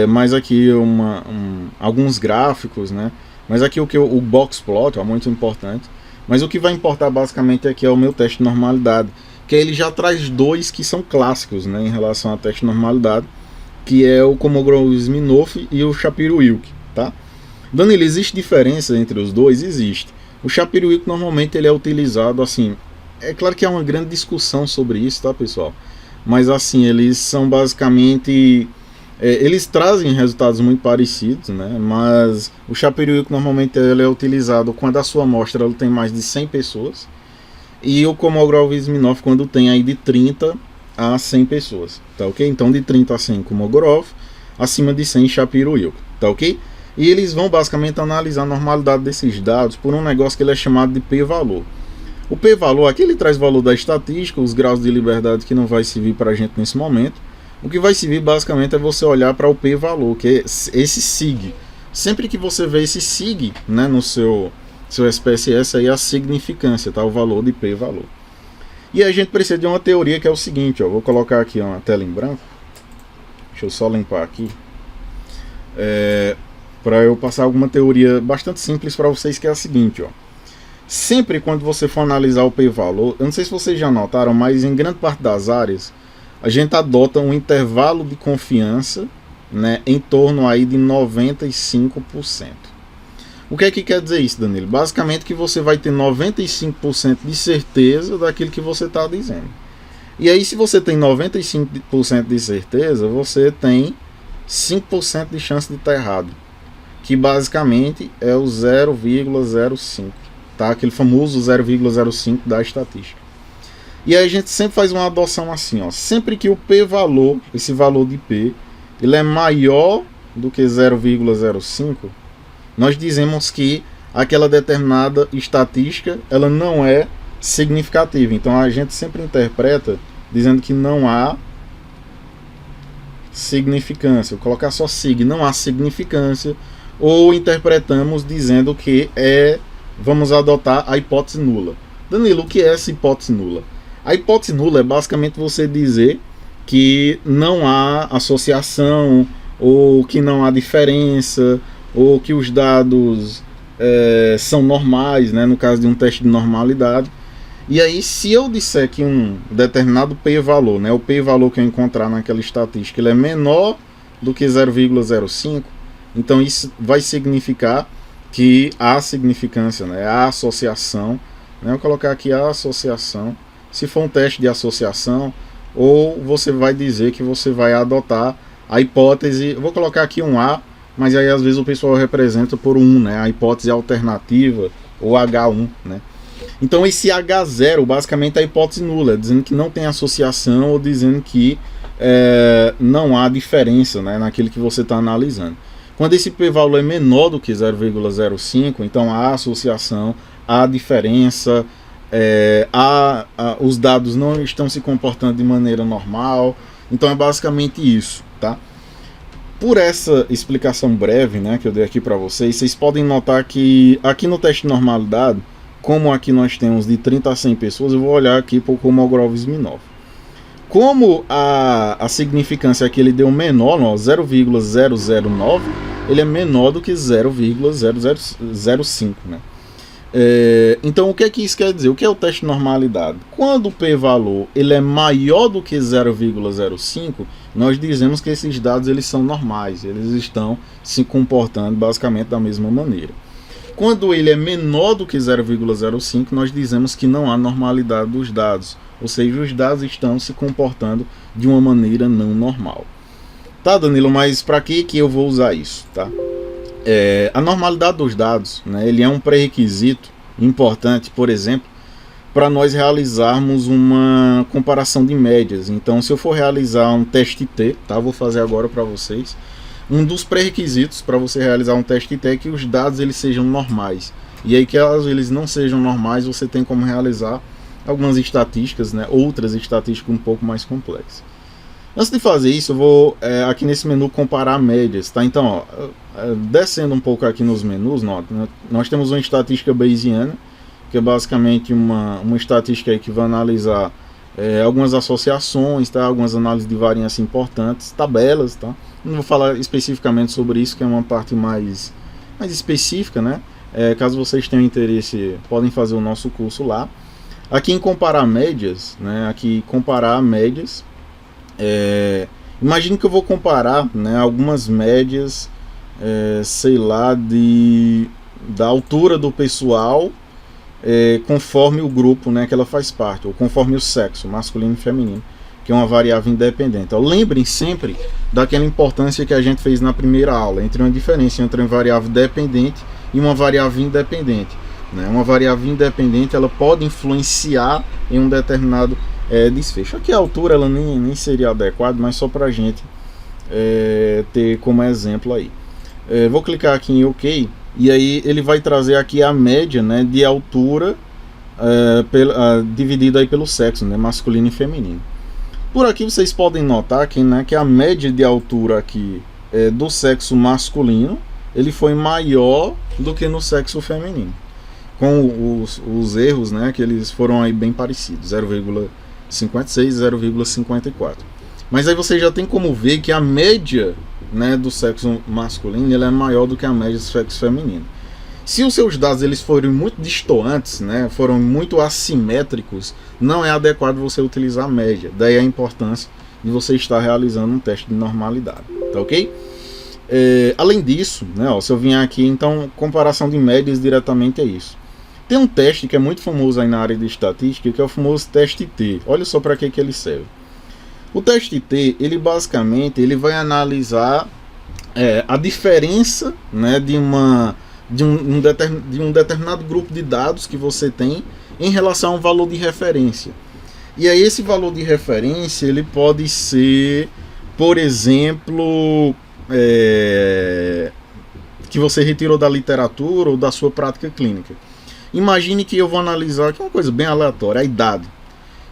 mas aqui alguns gráficos, né? Mas aqui o box plot é muito importante. Mas o que vai importar basicamente aqui é o meu teste de normalidade, que ele já traz dois que são clássicos, né, em relação a teste de normalidade, que é o Kolmogorov-Smirnov e o Shapiro-Wilk, tá? Danilo, existe diferença entre os dois? Existe. O Shapiro-Wilk normalmente ele é utilizado assim, é claro que há uma grande discussão sobre isso, tá, pessoal? Mas assim, eles são basicamente eles trazem resultados muito parecidos, né? Mas o Shapiro-Wilk normalmente ele é utilizado quando a sua amostra ela tem mais de 100 pessoas, e o Kolmogorov-Smirnov quando tem aí de 30 a 100 pessoas, tá ok? Então de 30 a 100 Kolmogorov, acima de 100 Shapiro-Wilk, tá ok? E eles vão basicamente analisar a normalidade desses dados por um negócio que ele é chamado de p-valor. O p-valor aqui ele traz valor da estatística, os graus de liberdade que não vai servir para a gente nesse momento. O que vai servir basicamente é você olhar para o p-valor, que é esse sig. Sempre que você vê esse sig, né, no seu SPSS, aí é a significância, tá? O valor de p-valor. E a gente precisa de uma teoria que é o seguinte, ó, vou colocar aqui uma tela em branco. Deixa eu só limpar aqui. Para eu passar alguma teoria bastante simples para vocês, que é a seguinte, ó. Sempre quando você for analisar o p-valor, eu não sei se vocês já notaram, mas em grande parte das áreas a gente adota um intervalo de confiança, né, em torno aí de 95%. O que é que quer dizer isso, Danilo? Basicamente que você vai ter 95% de certeza daquilo que você está dizendo. E aí se você tem 95% de certeza, você tem 5% de chance de estar errado, que basicamente é o 0,05, tá? Aquele famoso 0,05 da estatística. E aí a gente sempre faz uma adoção assim, ó. Sempre que o p-valor, esse valor de p, ele é maior do que 0,05, nós dizemos que aquela determinada estatística, ela não é significativa. Então a gente sempre interpreta dizendo que não há significância. Vou colocar só sig, não há significância. Ou interpretamos dizendo que vamos adotar a hipótese nula. Danilo, o que é essa hipótese nula? A hipótese nula é basicamente você dizer que não há associação, ou que não há diferença, ou que os dados são normais, né, no caso de um teste de normalidade. E aí, se eu disser que um determinado p-valor, né, o p-valor que eu encontrar naquela estatística, ele é menor do que 0,05, então isso vai significar que há significância, né, há associação, né, eu vou colocar aqui a associação. Se for um teste de associação, ou você vai dizer que você vai adotar a hipótese, eu vou colocar aqui um A, mas aí às vezes o pessoal representa por um, né, a hipótese alternativa, ou H1, né. Então esse H0 basicamente é a hipótese nula, dizendo que não tem associação, ou dizendo que não há diferença, né, naquilo que você está analisando. Quando esse p-valor é menor do que 0,05, então há associação, há diferença, os dados não estão se comportando de maneira normal. Então é basicamente isso, tá? Por essa explicação breve, né, que eu dei aqui para vocês podem notar que aqui no teste de normalidade, como aqui nós temos de 30 a 100 pessoas, eu vou olhar aqui para o Kolmogorov-Smirnov. Como a significância que ele deu menor, 0,009, ele é menor do que 0,005, né? Então o que é que isso quer dizer? O que é o teste de normalidade? Quando o p-valor ele é maior do que 0,05, nós dizemos que esses dados eles são normais, eles estão se comportando basicamente da mesma maneira. Quando ele é menor do que 0,05, nós dizemos que não há normalidade dos dados, ou seja, os dados estão se comportando de uma maneira não normal. Tá, Danilo, mas para que eu vou usar isso, tá? A normalidade dos dados, né, ele é um pré-requisito importante, por exemplo, para nós realizarmos uma comparação de médias. Então, se eu for realizar um teste T, tá, vou fazer agora para vocês. Um dos pré-requisitos para você realizar um teste T é que os dados eles sejam normais. E aí, caso eles não sejam normais, você tem como realizar algumas estatísticas, né, outras estatísticas um pouco mais complexas. Antes de fazer isso, eu vou aqui nesse menu comparar médias, tá? Então, ó, descendo um pouco aqui nos menus, nós temos uma estatística bayesiana, que é basicamente uma estatística aí que vai analisar algumas associações, tá? Algumas análises de variância importantes, tabelas, tá? Não vou falar especificamente sobre isso, que é uma parte mais específica, né? Caso vocês tenham interesse, podem fazer o nosso curso lá. Aqui em comparar médias, né? Aqui comparar médias. Imagine que eu vou comparar, né, algumas médias, sei lá, da altura do pessoal, conforme o grupo, né, que ela faz parte, ou conforme o sexo, masculino e feminino, que é uma variável independente. Então, lembrem sempre daquela importância que a gente fez na primeira aula, entre uma diferença entre uma variável dependente e uma variável independente. Né? Uma variável independente, ela pode influenciar em um determinado desfecho. Aqui a altura ela nem seria adequada, mas só para a gente ter como exemplo aí. Vou clicar aqui em OK, e aí ele vai trazer aqui a média, né, de altura dividida aí pelo sexo, né, masculino e feminino. Por aqui vocês podem notar que, né, que a média de altura aqui do sexo masculino ele foi maior do que no sexo feminino, com os erros, né, que eles foram aí bem parecidos, 0,56 e 0,54. Mas aí você já tem como ver que a média, né, do sexo masculino ele é maior do que a média do sexo feminino. Se os seus dados eles forem muito distantes, né, foram muito assimétricos, não é adequado você utilizar a média. Daí a importância de você estar realizando um teste de normalidade, tá ok? Além disso, né, se eu vier aqui, então, comparação de médias diretamente é isso. Tem um teste que é muito famoso aí na área de estatística, que é o famoso teste T. Olha só para que ele serve. O teste T, ele basicamente ele vai analisar a diferença, né, de um determinado grupo de dados que você tem em relação a um valor de referência. E aí esse valor de referência ele pode ser, por exemplo, que você retirou da literatura ou da sua prática clínica. Imagine que eu vou analisar, que é uma coisa bem aleatória, a idade.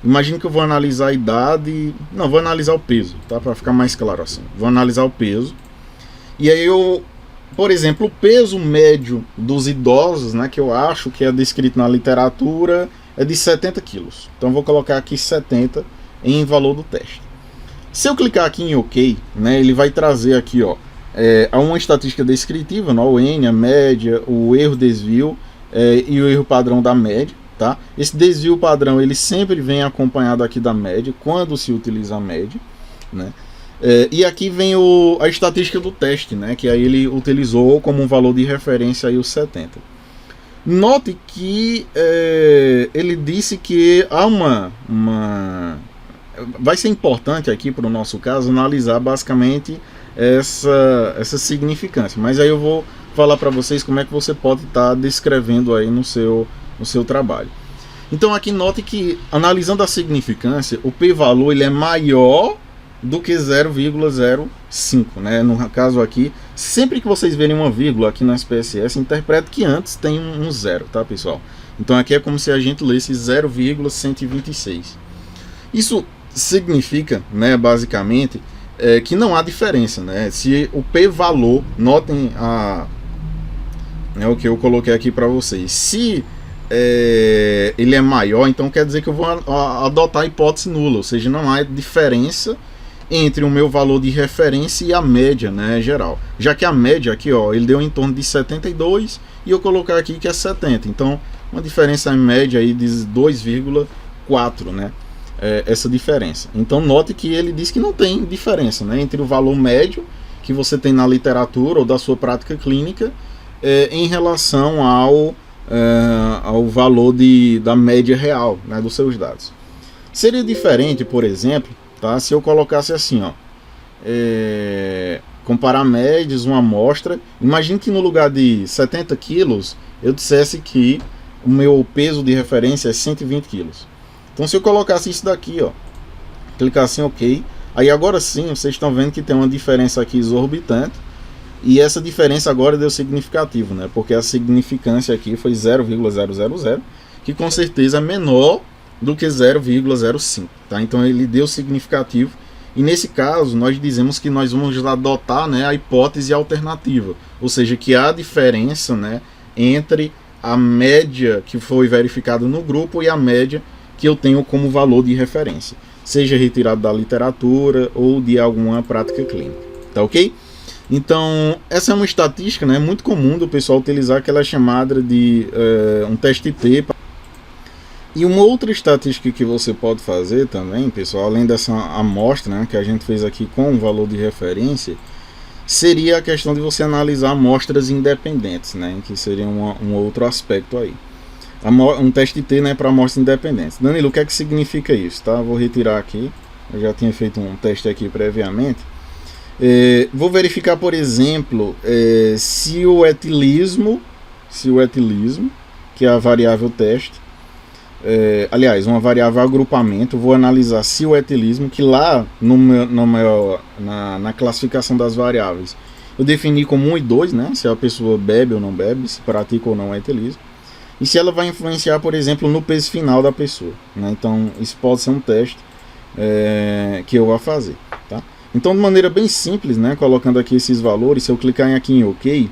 Imagine que eu vou analisar a idade, não, vou analisar o peso, tá? Para ficar mais claro assim. Vou analisar o peso. E aí por exemplo, o peso médio dos idosos, né, que eu acho que é descrito na literatura, é de 70 quilos. Então vou colocar aqui 70 em valor do teste. Se eu clicar aqui em OK, né, ele vai trazer aqui, ó, uma estatística descritiva, né, o N, a média, o erro desvio e o erro padrão da média. Tá? Esse desvio padrão ele sempre vem acompanhado aqui da média, quando se utiliza a média, né? E aqui vem a estatística do teste, né? Que aí ele utilizou como um valor de referência aí o 70. Note que ele disse que há vai ser importante aqui para o nosso caso analisar basicamente essa significância, mas aí eu vou falar para vocês como é que você pode estar descrevendo aí no seu trabalho. Então aqui note que, analisando a significância, o p-valor ele é maior do que 0,05, né? No caso aqui, sempre que vocês verem uma vírgula aqui na SPSS, interprete que antes tem um zero, tá, pessoal? Então aqui é como se a gente lesse 0,126. Isso significa, né, basicamente, que não há diferença, né? Se o p-valor, notem o que eu coloquei aqui para vocês, se ele é maior, então quer dizer que eu vou adotar a hipótese nula, ou seja, não há diferença entre o meu valor de referência e a média, né, geral. Já que a média aqui, ó, ele deu em torno de 72 e eu colocar aqui que é 70. Então, uma diferença em média aí de 2,4, né? Essa diferença. Então, note que ele diz que não tem diferença, né, entre o valor médio que você tem na literatura ou da sua prática clínica em relação ao valor da média real, né, dos seus dados. Seria diferente, por exemplo, tá, se eu colocasse assim, ó, comparar médias, uma amostra. Imagine que no lugar de 70 quilos eu dissesse que o meu peso de referência é 120 quilos. Então, se eu colocasse isso daqui, ó, clicar em OK, aí agora sim vocês estão vendo que tem uma diferença aqui exorbitante. E essa diferença agora deu significativo, né? Porque a significância aqui foi 0,000, que com certeza é menor do que 0,05, tá? Então ele deu significativo. E nesse caso nós dizemos que nós vamos adotar, né, a hipótese alternativa, ou seja, que há diferença, né, entre a média que foi verificada no grupo e a média que eu tenho como valor de referência, seja retirado da literatura ou de alguma prática clínica, tá ok? Então, essa é uma estatística, né, muito comum do pessoal utilizar, que ela é chamada de um teste T. E uma outra estatística que você pode fazer também, pessoal, além dessa amostra, né, que a gente fez aqui com o valor de referência, seria a questão de você analisar amostras independentes, né, que seria um outro aspecto aí. Um teste T, né, para amostras independentes. Danilo, o que é que significa isso? Tá? Vou retirar aqui, eu já tinha feito um teste aqui previamente. Vou verificar, por exemplo, se o etilismo, que é a variável teste, aliás, uma variável agrupamento, vou analisar se o etilismo, que lá na classificação das variáveis, eu defini como 1 e 2, né, se a pessoa bebe ou não bebe, se pratica ou não o etilismo, e se ela vai influenciar, por exemplo, no peso final da pessoa, né? Então, isso pode ser um teste que eu vou fazer, tá? Então, de maneira bem simples, né, colocando aqui esses valores, se eu clicar aqui em OK,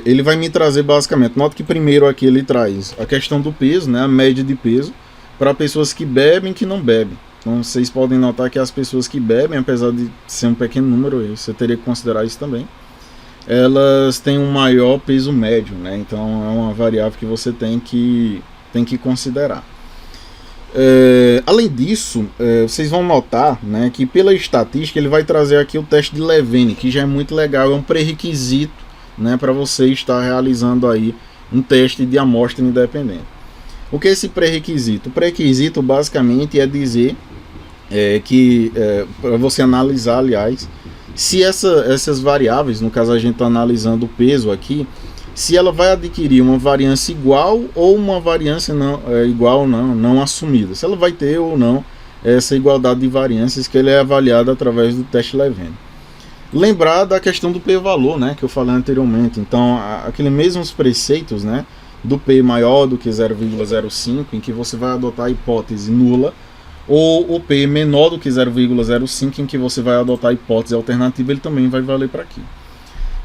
ele vai me trazer basicamente, nota que primeiro aqui ele traz a questão do peso, né, a média de peso, para pessoas que bebem e que não bebem. Então, vocês podem notar que as pessoas que bebem, apesar de ser um pequeno número, você teria que considerar isso também, elas têm um maior peso médio, né? Então é uma variável que você tem que considerar. Além disso, vocês vão notar, né, que pela estatística ele vai trazer aqui o teste de Levene, que já é muito legal, é um pré-requisito, né, para você estar realizando aí um teste de amostra independente. O que é esse pré-requisito? O pré-requisito basicamente é dizer que para você analisar, aliás, se essas variáveis, no caso a gente está analisando o peso aqui, se ela vai adquirir uma variância igual ou uma variância não assumida, se ela vai ter ou não essa igualdade de variâncias, que ele é avaliado através do teste Levene. Lembrar da questão do p-valor, né, que eu falei anteriormente. Então, aqueles mesmos preceitos, né, do p maior do que 0,05, em que você vai adotar a hipótese nula, ou o p menor do que 0,05, em que você vai adotar a hipótese alternativa, ele também vai valer para aqui.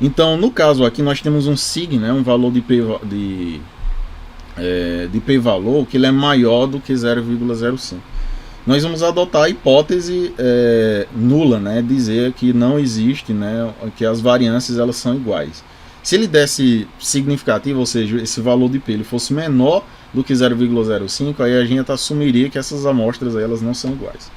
Então, no caso aqui, nós temos um sig, né, um valor de p-valor, que ele é maior do que 0,05. Nós vamos adotar a hipótese nula, né, dizer que não existe, né, que as variâncias elas são iguais. Se ele desse significativo, ou seja, esse valor de p ele fosse menor do que 0,05, aí a gente assumiria que essas amostras aí, elas não são iguais.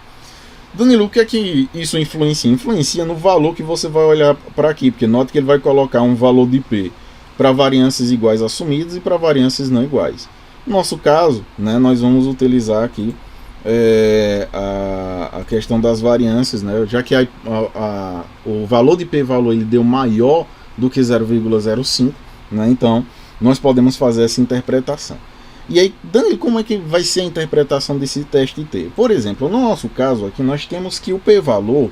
Danilo, o que é que isso influencia? Influencia no valor que você vai olhar para aqui, porque nota que ele vai colocar um valor de p para variâncias iguais assumidas e para variâncias não iguais. No nosso caso, né, nós vamos utilizar aqui a questão das variâncias, né, já que o valor de p-valor ele deu maior do que 0,05, né, então nós podemos fazer essa interpretação. E aí, Danilo, como é que vai ser a interpretação desse teste T? Por exemplo, no nosso caso aqui, nós temos que o p-valor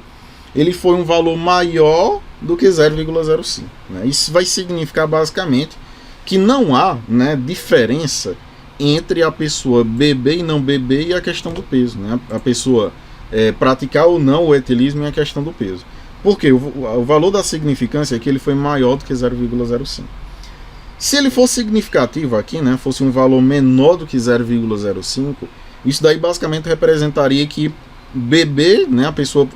ele foi um valor maior do que 0,05. Né? Isso vai significar basicamente que não há, né, diferença entre a pessoa beber e não beber e a questão do peso. Né? A pessoa praticar ou não o etilismo e a questão do peso. Porque o valor da significância aqui ele foi maior do que 0,05. Se ele fosse significativo aqui, né, fosse um valor menor do que 0,05, isso daí basicamente representaria que beber, né, a pessoa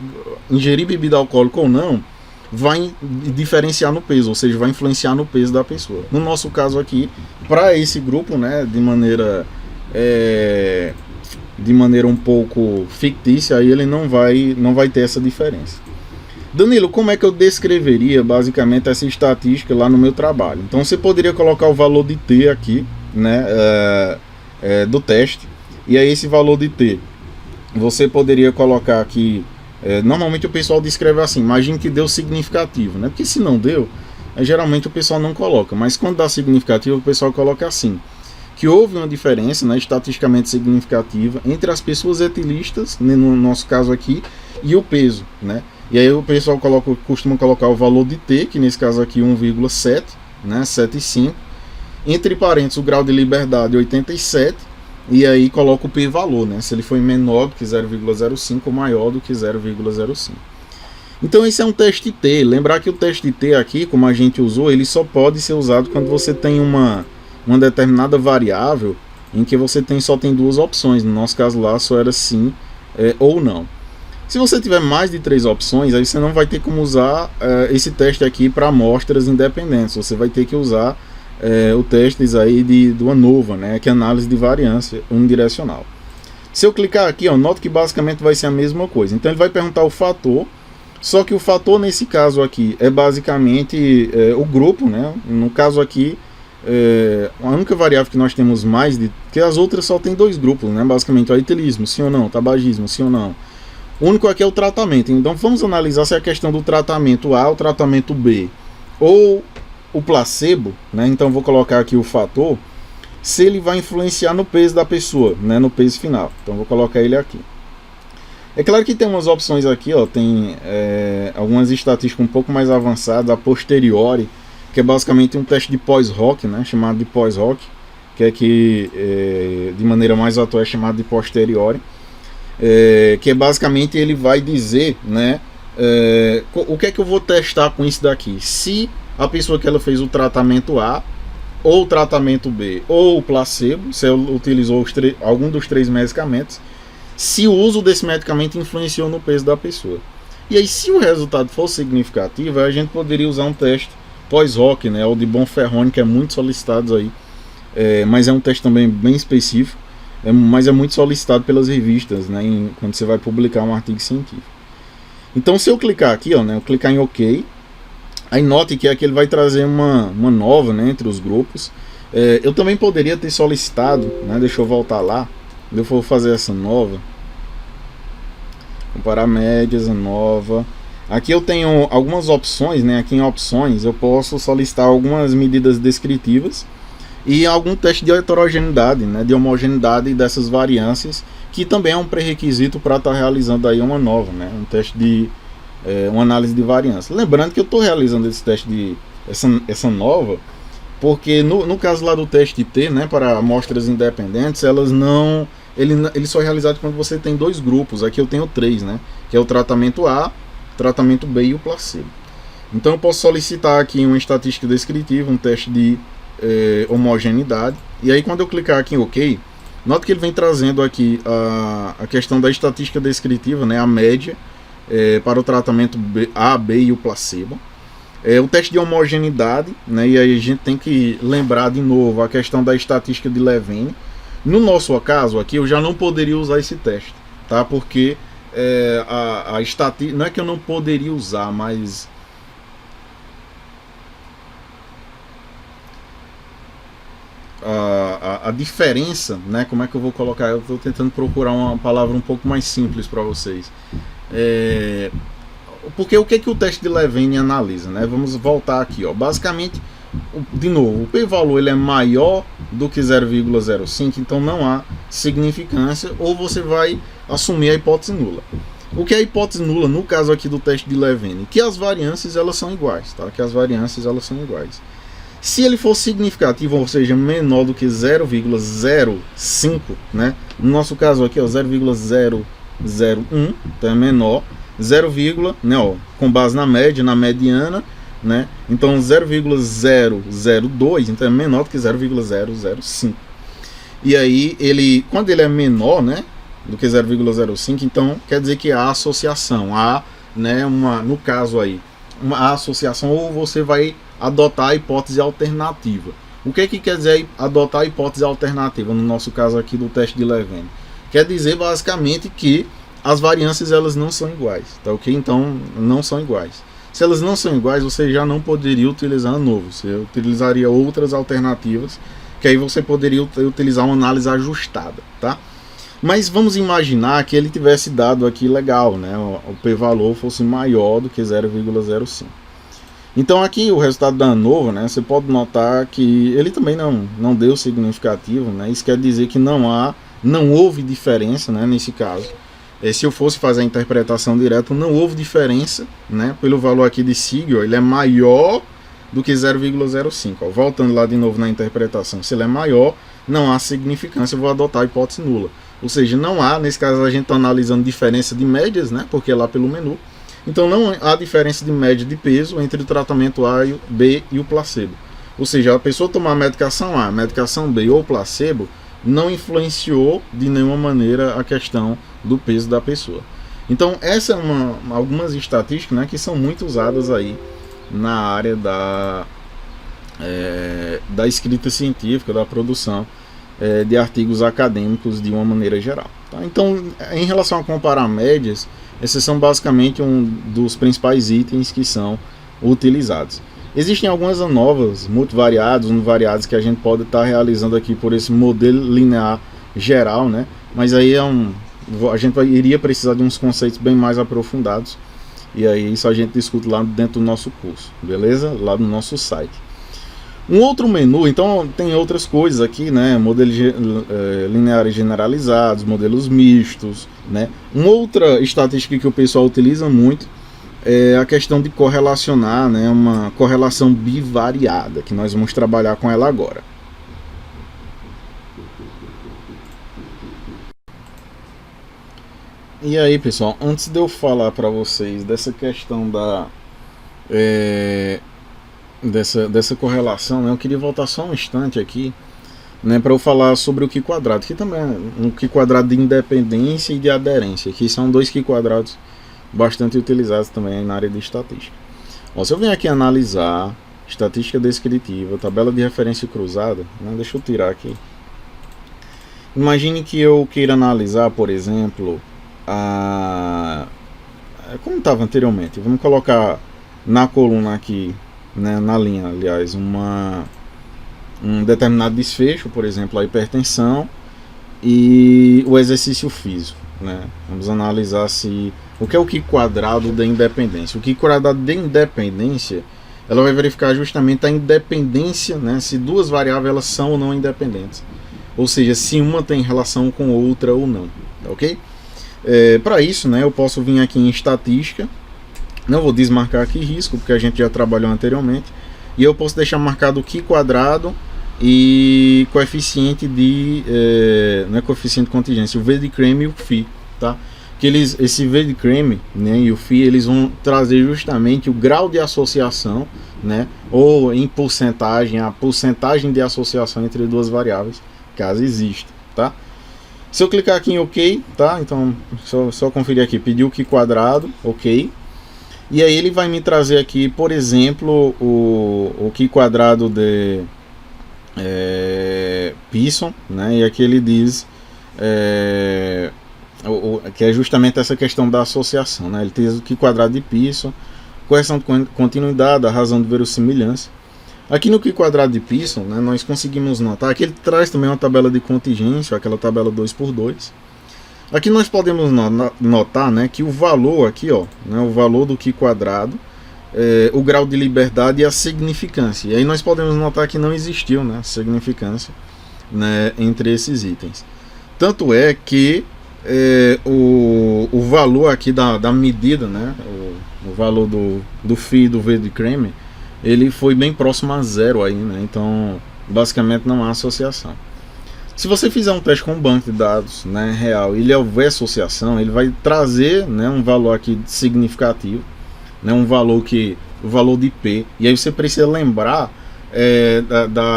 ingerir bebida alcoólica ou não, vai diferenciar no peso, ou seja, vai influenciar no peso da pessoa. No nosso caso aqui, para esse grupo, né, de maneira um pouco fictícia, aí ele não vai ter essa diferença. Danilo, como é que eu descreveria basicamente essa estatística lá no meu trabalho? Então você poderia colocar o valor de T aqui, né, do teste, e aí esse valor de T você poderia colocar aqui, normalmente o pessoal descreve assim, imagine que deu significativo, né? Porque se não deu, geralmente o pessoal não coloca, mas quando dá significativo o pessoal coloca assim, que houve uma diferença, né, estatisticamente significativa entre as pessoas etilistas, né, no nosso caso aqui, e o peso, né? E aí o pessoal costuma colocar o valor de T, que nesse caso aqui 1,7, né, 7,5, entre parênteses o grau de liberdade 87, e aí coloca o p-valor, né, se ele foi menor do que 0,05 ou maior do que 0,05. Então esse é um teste T. Lembrar que o teste T aqui, como a gente usou, ele só pode ser usado quando você tem uma determinada variável em que você só tem duas opções. No nosso caso lá só era sim ou não. Se você tiver mais de 3 opções, aí você não vai ter como usar esse teste aqui para amostras independentes. Você vai ter que usar o testes aí do ANOVA, né, que é análise de variância unidirecional. Se eu clicar aqui, ó, note que basicamente vai ser a mesma coisa. Então ele vai perguntar o fator, só que o fator nesse caso aqui é basicamente o grupo, né? No caso aqui, a única variável que nós temos mais, que as outras só tem 2 grupos, né? Basicamente o etelismo, sim ou não, tabagismo, sim ou não. O único aqui é o tratamento. Então vamos analisar se é a questão do tratamento A, o tratamento B ou o placebo, né? Então vou colocar aqui o fator, se ele vai influenciar no peso da pessoa, né? No peso final. Então vou colocar ele aqui. É claro que tem umas opções aqui, ó, tem algumas estatísticas um pouco mais avançadas, a posteriori, que é basicamente um teste de pós-hoc, né? Chamado de pós-hoc, que é que de maneira mais atual é chamado de posteriori. Que é basicamente ele vai dizer, né, o que é que eu vou testar com isso daqui. Se a pessoa que ela fez o tratamento A, ou o tratamento B, ou o placebo, se ela utilizou algum dos 3 medicamentos, se o uso desse medicamento influenciou no peso da pessoa. E aí, se o resultado for significativo, a gente poderia usar um teste pós-hoc, né, ou de Bonferroni, que é muito solicitado aí, mas é um teste também bem específico. Mas é muito solicitado pelas revistas, né, quando você vai publicar um artigo científico. Então se eu clicar aqui, ó, né, eu clicar em OK, aí note que aqui ele vai trazer uma nova, né, entre os grupos. Eu também poderia ter solicitado, né, deixa eu voltar lá, eu vou fazer essa nova, comparar médias, a nova. Aqui eu tenho algumas opções, né, aqui em opções eu posso solicitar algumas medidas descritivas e algum teste de heterogeneidade, né, de homogeneidade dessas variâncias, que também é um pré-requisito para estar realizando aí uma nova, né, um teste de uma análise de variância. Lembrando que eu estou realizando esse teste essa nova, porque no caso lá do teste T, né, para amostras independentes, ele só é realizado quando você tem 2 grupos. Aqui eu tenho 3, né, que é o tratamento A, tratamento B e o placebo. Então eu posso solicitar aqui uma estatística descritiva, um teste de homogeneidade, e aí quando eu clicar aqui em OK, note que ele vem trazendo aqui a questão da estatística descritiva, né, a média para o tratamento A, B e o placebo. O teste de homogeneidade, né, e aí a gente tem que lembrar de novo a questão da estatística de Levene. No nosso caso aqui eu já não poderia usar esse teste, tá? Porque a estatística, não é que eu não poderia usar, mas a diferença, né? Como é que eu vou colocar? Eu estou tentando procurar uma palavra um pouco mais simples para vocês. Porque o que o teste de Levene analisa, né? Vamos voltar aqui, ó. Basicamente, de novo, o p-valor ele é maior do que 0,05, então não há significância, ou você vai assumir a hipótese nula. O que é a hipótese nula no caso aqui do teste de Levene? Que as variâncias elas são iguais, tá? Que as variâncias elas são iguais. Se ele for significativo, ou seja, menor do que 0,05, né? No nosso caso aqui, 0,001, então é menor, 0, né, ó, com base na média, na mediana, né? Então 0,002, então é menor do que 0,005. E aí quando ele é menor, né, do que 0,05, então quer dizer que há associação, há, né, no caso aí, uma associação, ou você vai adotar a hipótese alternativa. O que quer dizer adotar a hipótese alternativa, no nosso caso aqui do teste de Levene? Quer dizer basicamente que as variâncias elas não são iguais, tá ok? Então não são iguais. Se elas não são iguais, você já não poderia utilizar a novo, você utilizaria outras alternativas, que aí você poderia utilizar uma análise ajustada, tá? Mas vamos imaginar que ele tivesse dado aqui legal, né? O p-valor fosse maior do que 0,05. Então aqui o resultado da ANOVA, né, você pode notar que ele também não deu significativo, né? Isso quer dizer que não houve diferença, né, nesse caso. Se eu fosse fazer a interpretação direta, não houve diferença, né, pelo valor aqui de sigma, ele é maior do que 0,05. Voltando lá de novo na interpretação, se ele é maior, não há significância, eu vou adotar a hipótese nula. Ou seja, não há, nesse caso a gente está analisando diferença de médias, né, porque é lá pelo menu. Então não há diferença de média de peso entre o tratamento A, B e o placebo. Ou seja, a pessoa tomar a medicação A, medicação B ou placebo, não influenciou de nenhuma maneira a questão do peso da pessoa. Então essa é algumas estatísticas, né, que são muito usadas aí na área da escrita científica, da produção de artigos acadêmicos de uma maneira geral. Tá? Então, em relação a comparar médias, esses são basicamente um dos principais itens que são utilizados. Existem algumas novas, multivariados, univariados, que a gente pode estar realizando aqui por esse modelo linear geral, né? Mas aí a gente iria precisar de uns conceitos bem mais aprofundados, e aí isso a gente discute lá dentro do nosso curso, beleza? Lá no nosso site. Um outro menu, então tem outras coisas aqui, né? Modelos lineares generalizados, modelos mistos, né? Uma outra estatística que o pessoal utiliza muito é a questão de correlacionar, né? Uma correlação bivariada, que nós vamos trabalhar com ela agora. E aí, pessoal, antes de eu falar para vocês dessa questão dessa correlação, né, eu queria voltar só um instante aqui, né, para eu falar sobre o Q quadrado, que também é um Q quadrado de independência e de aderência, que são dois Q quadrados bastante utilizados também na área de estatística. Ó, se eu venho aqui analisar estatística descritiva, tabela de referência cruzada, né, deixa eu tirar aqui. Imagine que eu queira analisar, por exemplo, como estava anteriormente, vamos colocar na coluna aqui, né, na linha, aliás, um determinado desfecho, por exemplo, a hipertensão e o exercício físico, né? Vamos analisar o que é o Q quadrado da independência. O Q quadrado da independência, ela vai verificar justamente a independência, né, se duas variáveis elas são ou não independentes, ou seja, se uma tem relação com outra ou não, ok? Para isso, né, eu posso vir aqui em estatística. Não vou desmarcar aqui risco, porque a gente já trabalhou anteriormente. E eu posso deixar marcado o Q quadrado e coeficiente coeficiente de contingência, o V de creme e o φ, tá? Que esse V de creme, né, e o φ, eles vão trazer justamente o grau de associação, né, ou em porcentagem, a porcentagem de associação entre duas variáveis, caso exista, tá? Se eu clicar aqui em OK, tá? Então, só conferir aqui, pedir o Q quadrado, OK. E aí ele vai me trazer aqui, por exemplo, o Q quadrado de Pearson, né? E aqui ele diz que é justamente essa questão da associação, né? Ele tem o Q quadrado de Pearson, correção de continuidade, a razão de verossimilhança. Aqui no Q quadrado de Pearson, né, nós conseguimos notar que ele traz também uma tabela de contingência, aquela tabela 2×2. Aqui nós podemos notar, né, que o valor aqui, ó, né, o valor do Q quadrado, o grau de liberdade e a significância. E aí nós podemos notar que não existiu, né, significância, né, entre esses itens. Tanto é que o valor aqui da medida, né, o valor do φ e do V de creme, ele foi bem próximo a zero aí, né? Então basicamente não há associação. Se você fizer um teste com um banco de dados, né, real, e ele houver associação, ele vai trazer, né, um valor aqui significativo, né, o valor de P, e aí você precisa lembrar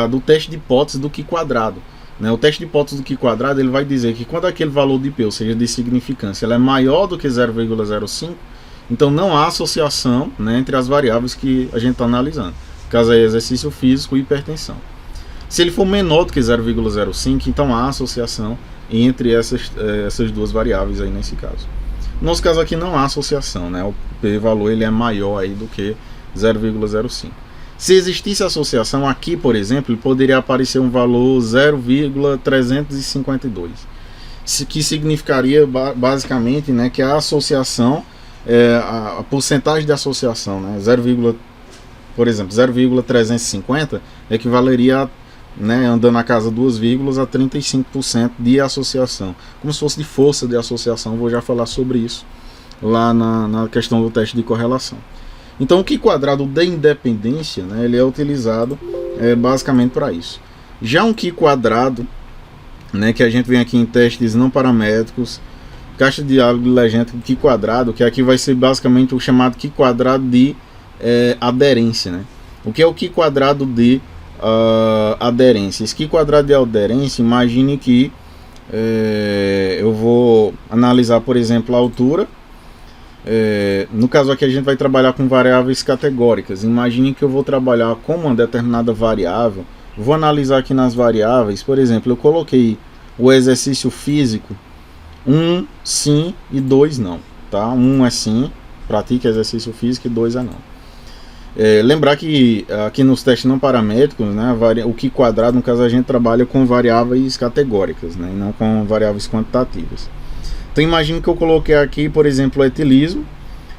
do teste de hipótese do Q quadrado, né? O teste de hipótese do Q quadrado, ele vai dizer que quando aquele valor de P, ou seja, de significância, ela é maior do que 0,05, então não há associação, né, entre as variáveis que a gente está analisando, caso aí exercício físico e hipertensão. Se ele for menor do que 0,05, então há associação entre essas duas variáveis aí nesse caso. No nosso caso aqui não há associação, né? O p-valor ele é maior aí do que 0,05. Se existisse associação aqui, por exemplo, ele poderia aparecer um valor 0,352, que significaria basicamente, né, que a associação, a porcentagem de associação, né, por exemplo, 0,350 equivaleria, né, andando a casa duas vírgulas, a 35% de associação, como se fosse de força de associação. Vou já falar sobre isso lá na questão do teste de correlação. Então o Q quadrado de independência, né, ele é utilizado basicamente para isso. Já um Q quadrado, né, que a gente vem aqui em testes não paramétricos, caixa de diálogo de legenda Q quadrado, que aqui vai ser basicamente o chamado Q quadrado de aderência, né? O que é o Q quadrado de aderência. Esse Q quadrado de aderência, imagine que eu vou analisar, por exemplo, a altura. No caso aqui a gente vai trabalhar com variáveis categóricas. Imagine que eu vou trabalhar com uma determinada variável. Vou analisar aqui nas variáveis, por exemplo, eu coloquei o exercício físico 1 sim e 2 não, tá? 1 é sim, pratique exercício físico, e 2 é não. Lembrar que aqui nos testes não paramétricos, né, o Q quadrado, no caso a gente trabalha com variáveis categóricas, né, e não com variáveis quantitativas. Então imagine que eu coloquei aqui, por exemplo, o etilismo,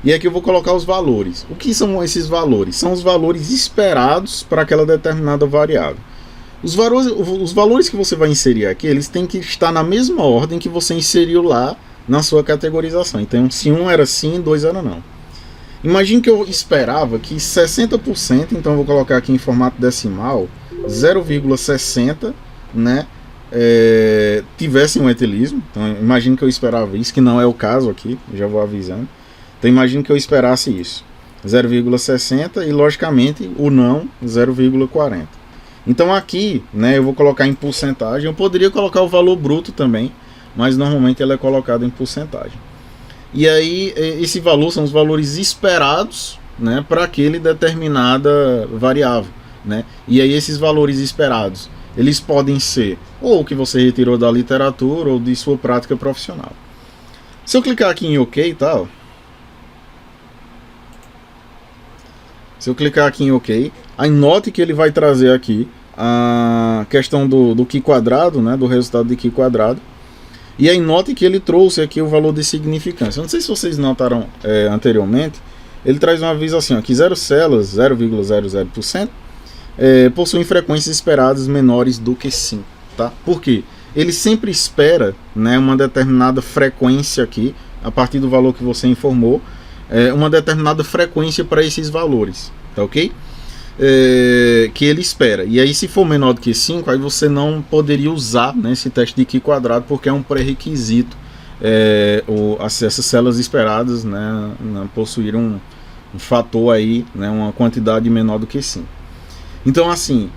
e aqui eu vou colocar os valores. O que são esses valores? São os valores esperados para aquela determinada variável. Os valores que você vai inserir aqui, eles têm que estar na mesma ordem que você inseriu lá na sua categorização. Então, se 1 era sim, 2 era não. Imagine que eu esperava que 60%, então eu vou colocar aqui em formato decimal, 0,60, né, tivessem um etilismo. Então, imagine que eu esperava isso, que não é o caso aqui, já vou avisando. Então, imagine que eu esperasse isso, 0,60 e, logicamente, o não, 0,40. Então aqui, né, eu vou colocar em porcentagem. Eu poderia colocar o valor bruto também, mas normalmente ele é colocado em porcentagem. E aí esse valor são os valores esperados, né, para aquele determinada variável, né? E aí esses valores esperados, eles podem ser ou que você retirou da literatura ou de sua prática profissional. Se eu clicar aqui em OK, tá? Se eu clicar aqui em OK, aí note que ele vai trazer aqui a questão do Q quadrado, né, do resultado de Q quadrado. E aí note que ele trouxe aqui o valor de significância. Eu não sei se vocês notaram anteriormente, ele traz um aviso assim, ó, que 0 células, 0,00%, possuem frequências esperadas menores do que 5. Tá? Por quê? Ele sempre espera, né, uma determinada frequência aqui, a partir do valor que você informou, uma determinada frequência para esses valores, tá ok? Que ele espera. E aí, se for menor do que 5, aí você não poderia usar, né, esse teste de Q quadrado, porque é um pré-requisito essas células esperadas, né, possuir um fator aí, né, uma quantidade menor do que 5. Então, assim,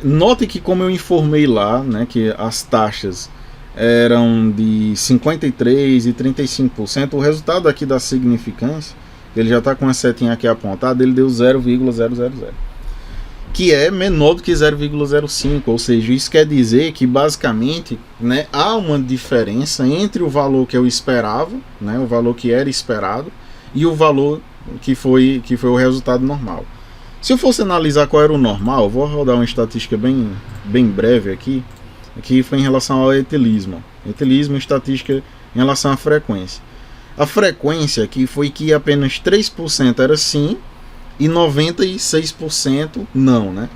note que, como eu informei lá, né, que as taxas eram de 53% e 35%, o resultado aqui da significância, ele já está com a setinha aqui apontada, ele deu 0,000, que é menor do que 0,05, ou seja, isso quer dizer que basicamente, né, há uma diferença entre o valor que eu esperava, né, o valor que era esperado, e o valor que foi o resultado normal. Se eu fosse analisar qual era o normal, vou rodar uma estatística bem breve aqui, que foi em relação ao etilismo. Etilismo, estatística em relação à frequência. A frequência aqui foi que apenas 3% era sim e 96% não, né?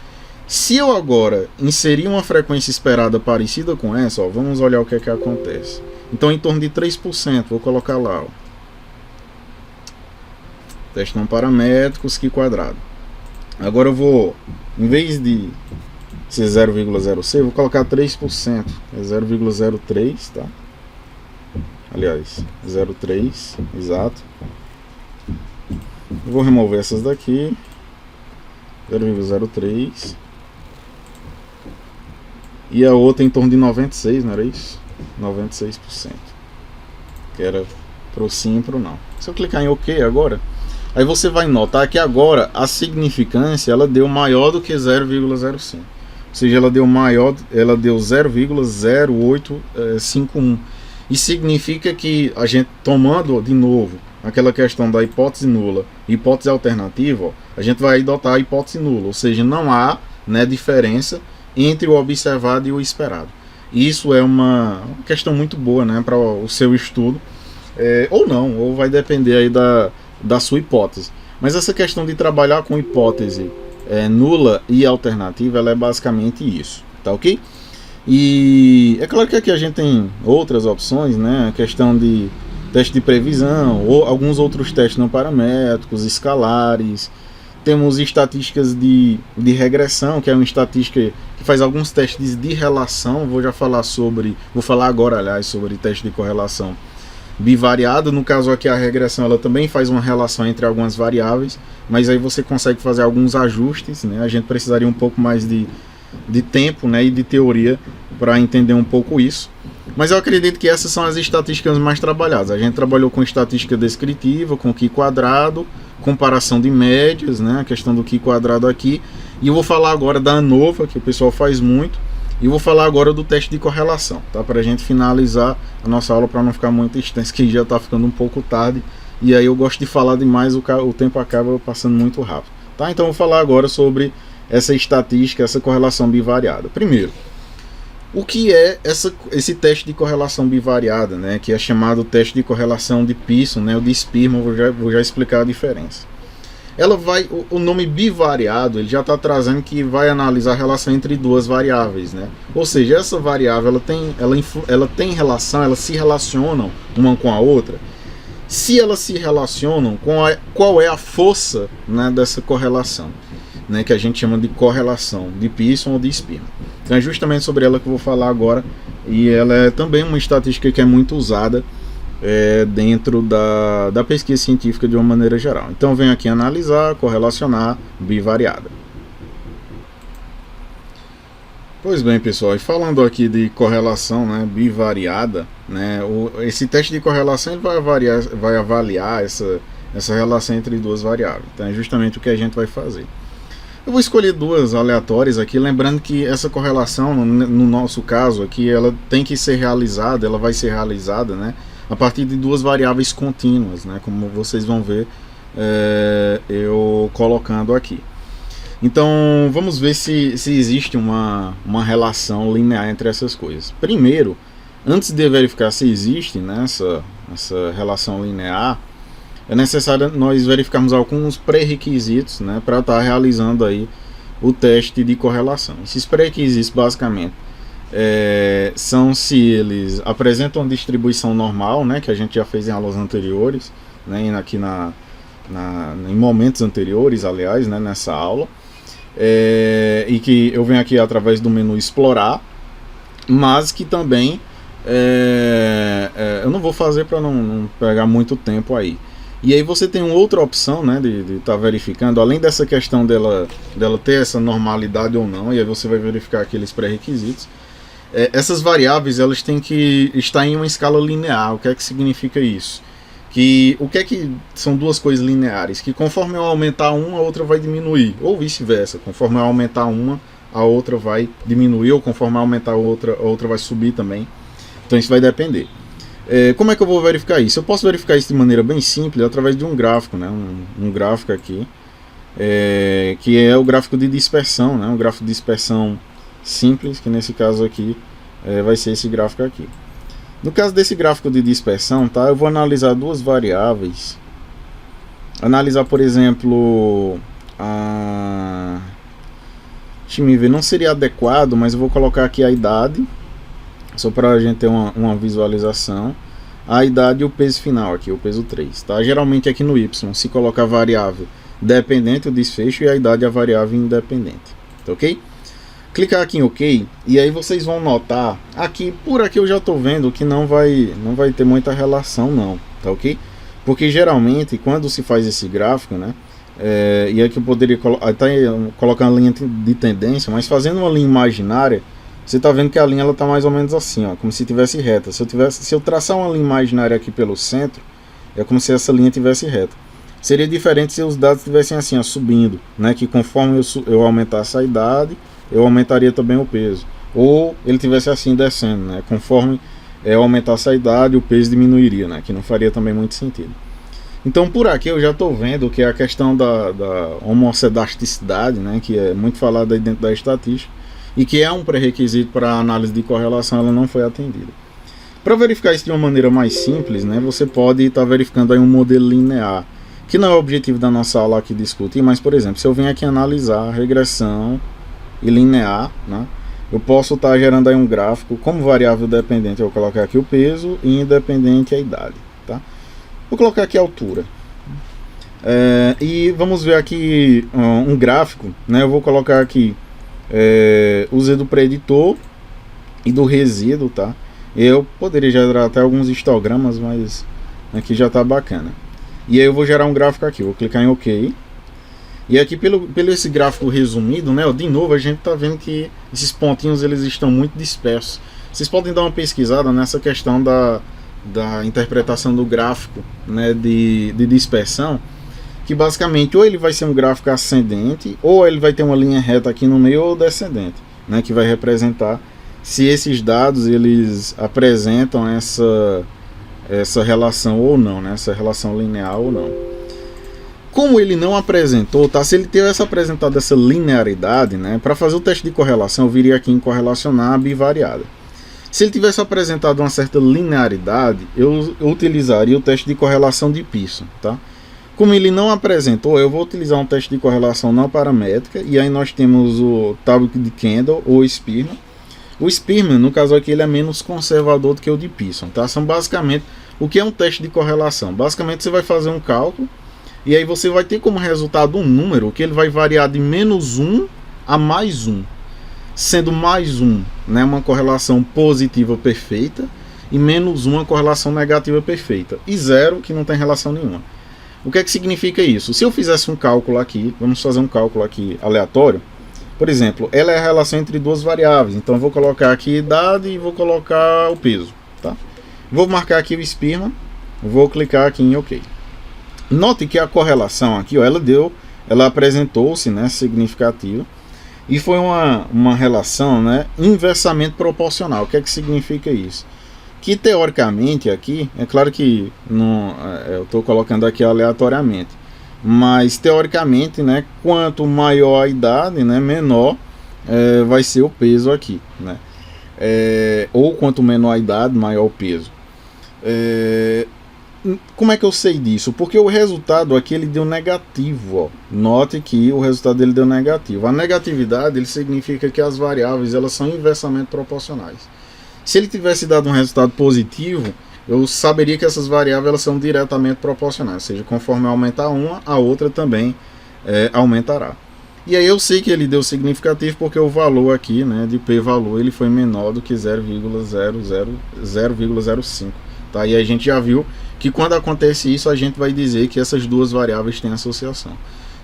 Se eu agora inserir uma frequência esperada parecida com essa, ó, vamos olhar o que é que acontece. Então, em torno de 3%, vou colocar lá, ó. Teste não paramétricos, Q quadrado. Agora eu vou, em vez de ser 0,06, vou colocar 3%, é 0,03, tá? Aliás, 0,3, exato. Eu vou remover essas daqui, 0,03. E a outra em torno de 96, não era isso? 96%. Que era pro sim e pro não. Se eu clicar em OK agora, aí você vai notar que agora a significância ela deu maior do que 0,05. Ou seja, ela deu 0,0851. E significa que a gente, tomando de novo aquela questão da hipótese nula e hipótese alternativa, ó, a gente vai adotar a hipótese nula. Ou seja, não há, né, diferença entre o observado e o esperado. Isso é uma questão muito boa, né, para o seu estudo. Ou não, ou vai depender aí da sua hipótese. Mas essa questão de trabalhar com hipótese nula e alternativa, ela é basicamente isso, tá ok? E é claro que aqui a gente tem outras opções, né? A questão de teste de previsão, ou alguns outros testes não paramétricos, escalares. Temos estatísticas de regressão, que é uma estatística que faz alguns testes de relação. Vou falar agora, aliás, sobre teste de correlação bivariada. No caso aqui a regressão ela também faz uma relação entre algumas variáveis, mas aí você consegue fazer alguns ajustes, né? A gente precisaria um pouco mais de tempo, né, e de teoria para entender um pouco isso. Mas eu acredito que essas são as estatísticas mais trabalhadas. A gente trabalhou com estatística descritiva, com Q quadrado, comparação de médias, né, a questão do Q quadrado aqui. E eu vou falar agora da ANOVA, que o pessoal faz muito. E eu vou falar agora do teste de correlação, tá? Para a gente finalizar a nossa aula, para não ficar muito extenso, que já está ficando um pouco tarde. E aí eu gosto de falar demais, o tempo acaba passando muito rápido, tá? Então eu vou falar agora sobre essa estatística, essa correlação bivariada. Primeiro, o que é esse teste de correlação bivariada, né, que é chamado teste de correlação de Pearson, né, o de Spearman, vou já explicar a diferença. Ela vai, o nome bivariado, ele já está trazendo que vai analisar a relação entre duas variáveis, né? Ou seja, essa variável ela tem relação, elas se relacionam uma com a outra. Se elas se relacionam, qual é a força, né, dessa correlação, né, que a gente chama de correlação de Pearson ou de Spearman. Então é justamente sobre ela que eu vou falar agora, e ela é também uma estatística que é muito usada dentro da pesquisa científica de uma maneira geral. Então venho aqui analisar, correlacionar, bivariada. Pois bem, pessoal, e falando aqui de correlação, né, bivariada, né, esse teste de correlação ele vai avaliar essa relação entre duas variáveis. Então é justamente o que a gente vai fazer. Eu vou escolher duas aleatórias aqui, lembrando que essa correlação, no nosso caso aqui, ela tem que ser realizada, ela vai ser realizada, né, a partir de duas variáveis contínuas, né, como vocês vão ver eu colocando aqui. Então vamos ver se existe uma relação linear entre essas coisas. Primeiro, antes de verificar se existe, né, essa relação linear, é necessário nós verificarmos alguns pré-requisitos, né, para estar realizando aí o teste de correlação. Esses pré-requisitos basicamente são se eles apresentam uma distribuição normal, né, que a gente já fez em aulas anteriores, né, aqui em momentos anteriores, aliás, né, nessa aula, e que eu venho aqui através do menu explorar, mas que também eu não vou fazer para não pegar muito tempo aí. E aí você tem uma outra opção, né, de estar verificando, além dessa questão dela ter essa normalidade ou não, e aí você vai verificar aqueles pré-requisitos. Essas variáveis elas têm que estar em uma escala linear. O que é que significa isso? O que é que são duas coisas lineares? Que conforme eu aumentar uma, a outra vai diminuir, ou vice-versa. Conforme eu aumentar uma, a outra vai diminuir, ou conforme eu aumentar a outra vai subir também. Então isso vai depender. Como é que eu vou verificar isso? Eu posso verificar isso de maneira bem simples através de um gráfico, né? Um gráfico aqui, que é o gráfico de dispersão, né? Um gráfico de dispersão simples, que nesse caso aqui vai ser esse gráfico aqui. No caso desse gráfico de dispersão, tá? Eu vou analisar duas variáveis. Analisar, por exemplo, deixa eu ver, não seria adequado, mas eu vou colocar aqui a idade, só para a gente ter uma visualização. A idade e o peso final aqui, o peso 3, tá? Geralmente aqui no Y se coloca a variável dependente, o desfecho, e a idade a variável independente, tá ok? Clicar aqui em OK, e aí vocês vão notar aqui, por aqui eu já estou vendo que não vai ter muita relação não, tá ok? Porque geralmente quando se faz esse gráfico, né, e aqui eu poderia colocar uma linha de tendência, mas fazendo uma linha imaginária, você está vendo que a linha ela está mais ou menos assim, ó, como se tivesse reta. Se eu traçar uma linha imaginária aqui pelo centro, é como se essa linha tivesse reta. Seria diferente se os dados estivessem assim, ó, subindo, né, que conforme eu aumentasse a idade, eu aumentaria também o peso, ou ele tivesse assim descendo, né? Conforme eu aumentasse a idade, o peso diminuiria, né? Que não faria também muito sentido. Então por aqui eu já estou vendo que a questão da homocedasticidade, né? Que é muito falada aí dentro da estatística, e que é um pré-requisito para a análise de correlação, ela não foi atendida. Para verificar isso de uma maneira mais simples, né? Você pode estar verificando aí um modelo linear, que não é o objetivo da nossa aula aqui discutir, mas por exemplo, se eu venho aqui analisar regressão e linear, né, eu posso estar gerando aí um gráfico como variável dependente. Eu vou colocar aqui o peso e independente a idade, tá? Vou colocar aqui a altura, e vamos ver aqui um gráfico, né? Eu vou colocar aqui o Z do preditor e do resíduo, tá? Eu poderia gerar até alguns histogramas, mas aqui já está bacana. E aí eu vou gerar um gráfico aqui, vou clicar em OK. E aqui pelo esse gráfico resumido, né, de novo a gente está vendo que esses pontinhos eles estão muito dispersos. Vocês podem dar uma pesquisada nessa questão da interpretação do gráfico, né, de dispersão, que basicamente ou ele vai ser um gráfico ascendente, ou ele vai ter uma linha reta aqui no meio, ou descendente, né, que vai representar se esses dados eles apresentam essa relação ou não, né, essa relação linear ou não. Como ele não apresentou, tá? Se ele tivesse apresentado essa linearidade, né, para fazer o teste de correlação, eu viria aqui em correlacionar bivariada. Se ele tivesse apresentado uma certa linearidade, eu utilizaria o teste de correlação de Pearson, tá? Como ele não apresentou, eu vou utilizar um teste de correlação não paramétrica, e aí nós temos o Talbot de Kendall ou Spearman. O Spearman, no caso aqui, ele é menos conservador do que o de Pearson, tá? São basicamente, o que é um teste de correlação? Basicamente você vai fazer um cálculo, e aí você vai ter como resultado um número que ele vai variar de -1 a +1. Sendo +1, né, uma correlação positiva perfeita, e -1 uma correlação negativa perfeita. E 0 que não tem relação nenhuma. O que é que significa isso? Se eu fizesse um cálculo aqui, vamos fazer um cálculo aqui aleatório. Por exemplo, ela é a relação entre duas variáveis. Então eu vou colocar aqui idade e vou colocar o peso. Tá? Vou marcar aqui o Spearman, vou clicar aqui em OK. Note que a correlação aqui, ó, ela apresentou-se, né, significativa, e foi uma relação, né, inversamente proporcional. O que é que significa isso? Que teoricamente aqui, é claro que não, eu estou colocando aqui aleatoriamente, mas teoricamente, né, quanto maior a idade, né, menor vai ser o peso aqui, né? Ou quanto menor a idade, maior o peso. Como é que eu sei disso? Porque o resultado aqui ele deu negativo, ó. Note que o resultado dele deu negativo. A negatividade ele significa que as variáveis elas são inversamente proporcionais. Se ele tivesse dado um resultado positivo, eu saberia que essas variáveis elas são diretamente proporcionais, ou seja, conforme aumentar uma, a outra também aumentará. E aí eu sei que ele deu significativo porque o valor aqui, né, de p-valor ele foi menor do que 0,05. Tá? E a gente já viu que quando acontece isso, a gente vai dizer que essas duas variáveis têm associação.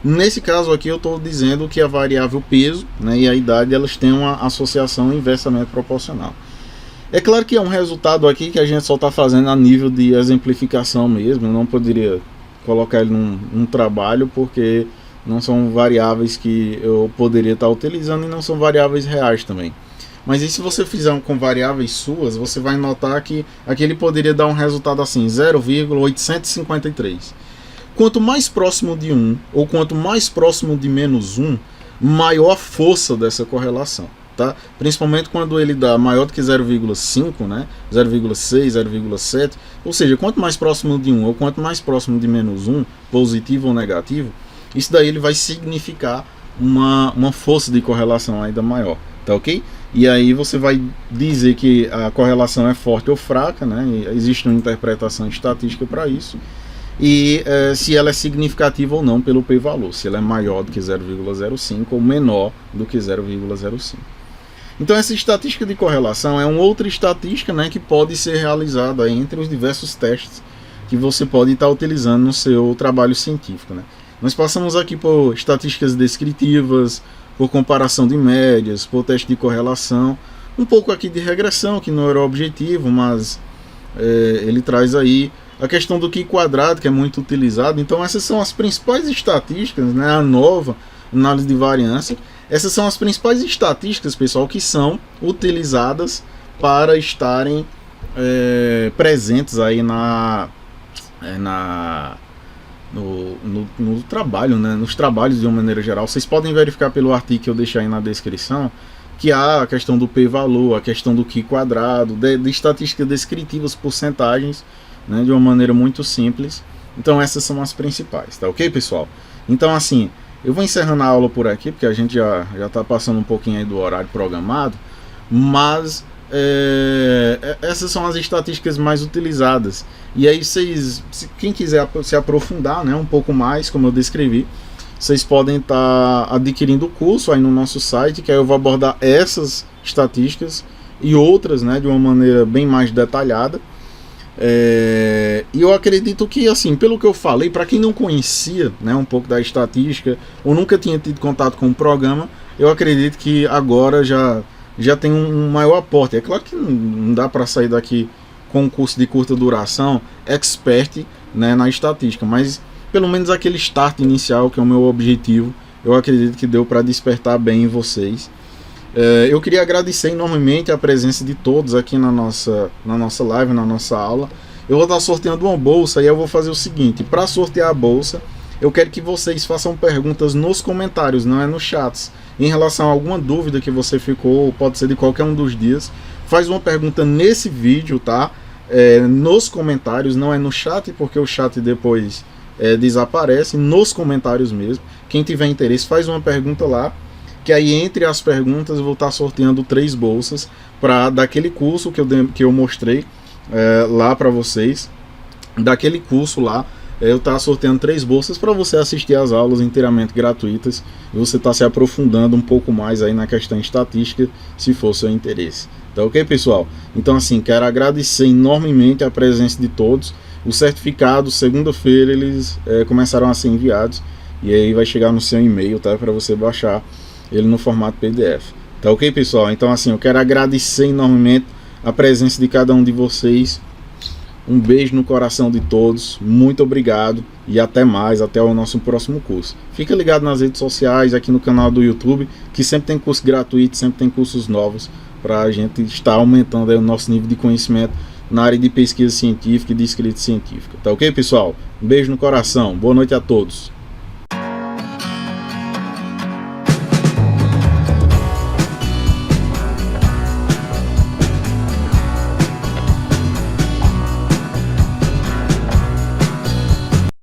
Nesse caso aqui, eu estou dizendo que a variável peso, né, e a idade elas têm uma associação inversamente proporcional. É claro que é um resultado aqui que a gente só está fazendo a nível de exemplificação mesmo. Eu não poderia colocar ele num trabalho, porque não são variáveis que eu poderia estar utilizando e não são variáveis reais também. Mas e se você fizer com variáveis suas, você vai notar que aqui ele poderia dar um resultado assim, 0,853. Quanto mais próximo de 1, ou quanto mais próximo de -1, maior a força dessa correlação. Tá? Principalmente quando ele dá maior do que 0,5, né? 0,6, 0,7. Ou seja, quanto mais próximo de 1, ou quanto mais próximo de -1, positivo ou negativo, isso daí ele vai significar uma força de correlação ainda maior. Tá ok? E aí você vai dizer que a correlação é forte ou fraca, né? Existe uma interpretação estatística para isso. E se ela é significativa ou não pelo p-valor, se ela é maior do que 0,05 ou menor do que 0,05. Então essa estatística de correlação é uma outra estatística, né, que pode ser realizada entre os diversos testes que você pode estar utilizando no seu trabalho científico, né? Nós passamos aqui por estatísticas descritivas, por comparação de médias, por teste de correlação, um pouco aqui de regressão, que não era o objetivo, mas ele traz aí a questão do Q quadrado, que é muito utilizado. Então essas são as principais estatísticas, né, a nova análise de variância. Essas são as principais estatísticas, pessoal, que são utilizadas para estarem presentes aí no trabalho, né, nos trabalhos de uma maneira geral. Vocês podem verificar pelo artigo que eu deixei aí na descrição, que há a questão do p-valor, a questão do Q quadrado, de estatísticas descritivas, porcentagens, né, de uma maneira muito simples. Então essas são as principais, tá ok, pessoal? Então assim, eu vou encerrando a aula por aqui, porque a gente já está passando um pouquinho aí do horário programado, mas essas são as estatísticas mais utilizadas. E aí quem quiser se aprofundar, né, um pouco mais, como eu descrevi, vocês podem estar adquirindo o curso aí no nosso site, que aí eu vou abordar essas estatísticas e outras, né, de uma maneira bem mais detalhada. E eu acredito que, assim, pelo que eu falei, para quem não conhecia, né, um pouco da estatística ou nunca tinha tido contato com o programa, eu acredito que agora já tem um maior aporte. É claro que não dá para sair daqui com um curso de curta duração expert, né, na estatística, mas pelo menos aquele start inicial, que é o meu objetivo, eu acredito que deu para despertar bem em vocês. Eu queria agradecer enormemente a presença de todos aqui na nossa live, na nossa aula. Eu vou estar sorteando uma bolsa e eu vou fazer o seguinte: para sortear a bolsa, eu quero que vocês façam perguntas nos comentários, não é nos chats. Em relação a alguma dúvida que você ficou, pode ser de qualquer um dos dias, faz uma pergunta nesse vídeo, tá? Nos comentários, não é no chat, porque o chat depois desaparece, nos comentários mesmo. Quem tiver interesse, faz uma pergunta lá, que aí entre as perguntas eu vou estar sorteando 3 bolsas daquele curso que eu mostrei lá para vocês. Daquele curso lá, eu estou sorteando 3 bolsas para você assistir às aulas inteiramente gratuitas e você está se aprofundando um pouco mais aí na questão estatística, se for seu interesse. Tá ok, pessoal? Então, assim, quero agradecer enormemente a presença de todos. Os certificados, segunda-feira, eles começaram a ser enviados e aí vai chegar no seu e-mail, tá? Para você baixar ele no formato PDF. Tá ok, pessoal? Então, assim, eu quero agradecer enormemente a presença de cada um de vocês. Um beijo no coração de todos, muito obrigado e até mais, até o nosso próximo curso. Fica ligado nas redes sociais, aqui no canal do YouTube, que sempre tem curso gratuito, sempre tem cursos novos para a gente estar aumentando aí o nosso nível de conhecimento na área de pesquisa científica e de escrita científica. Tá ok, pessoal? Um beijo no coração, boa noite a todos.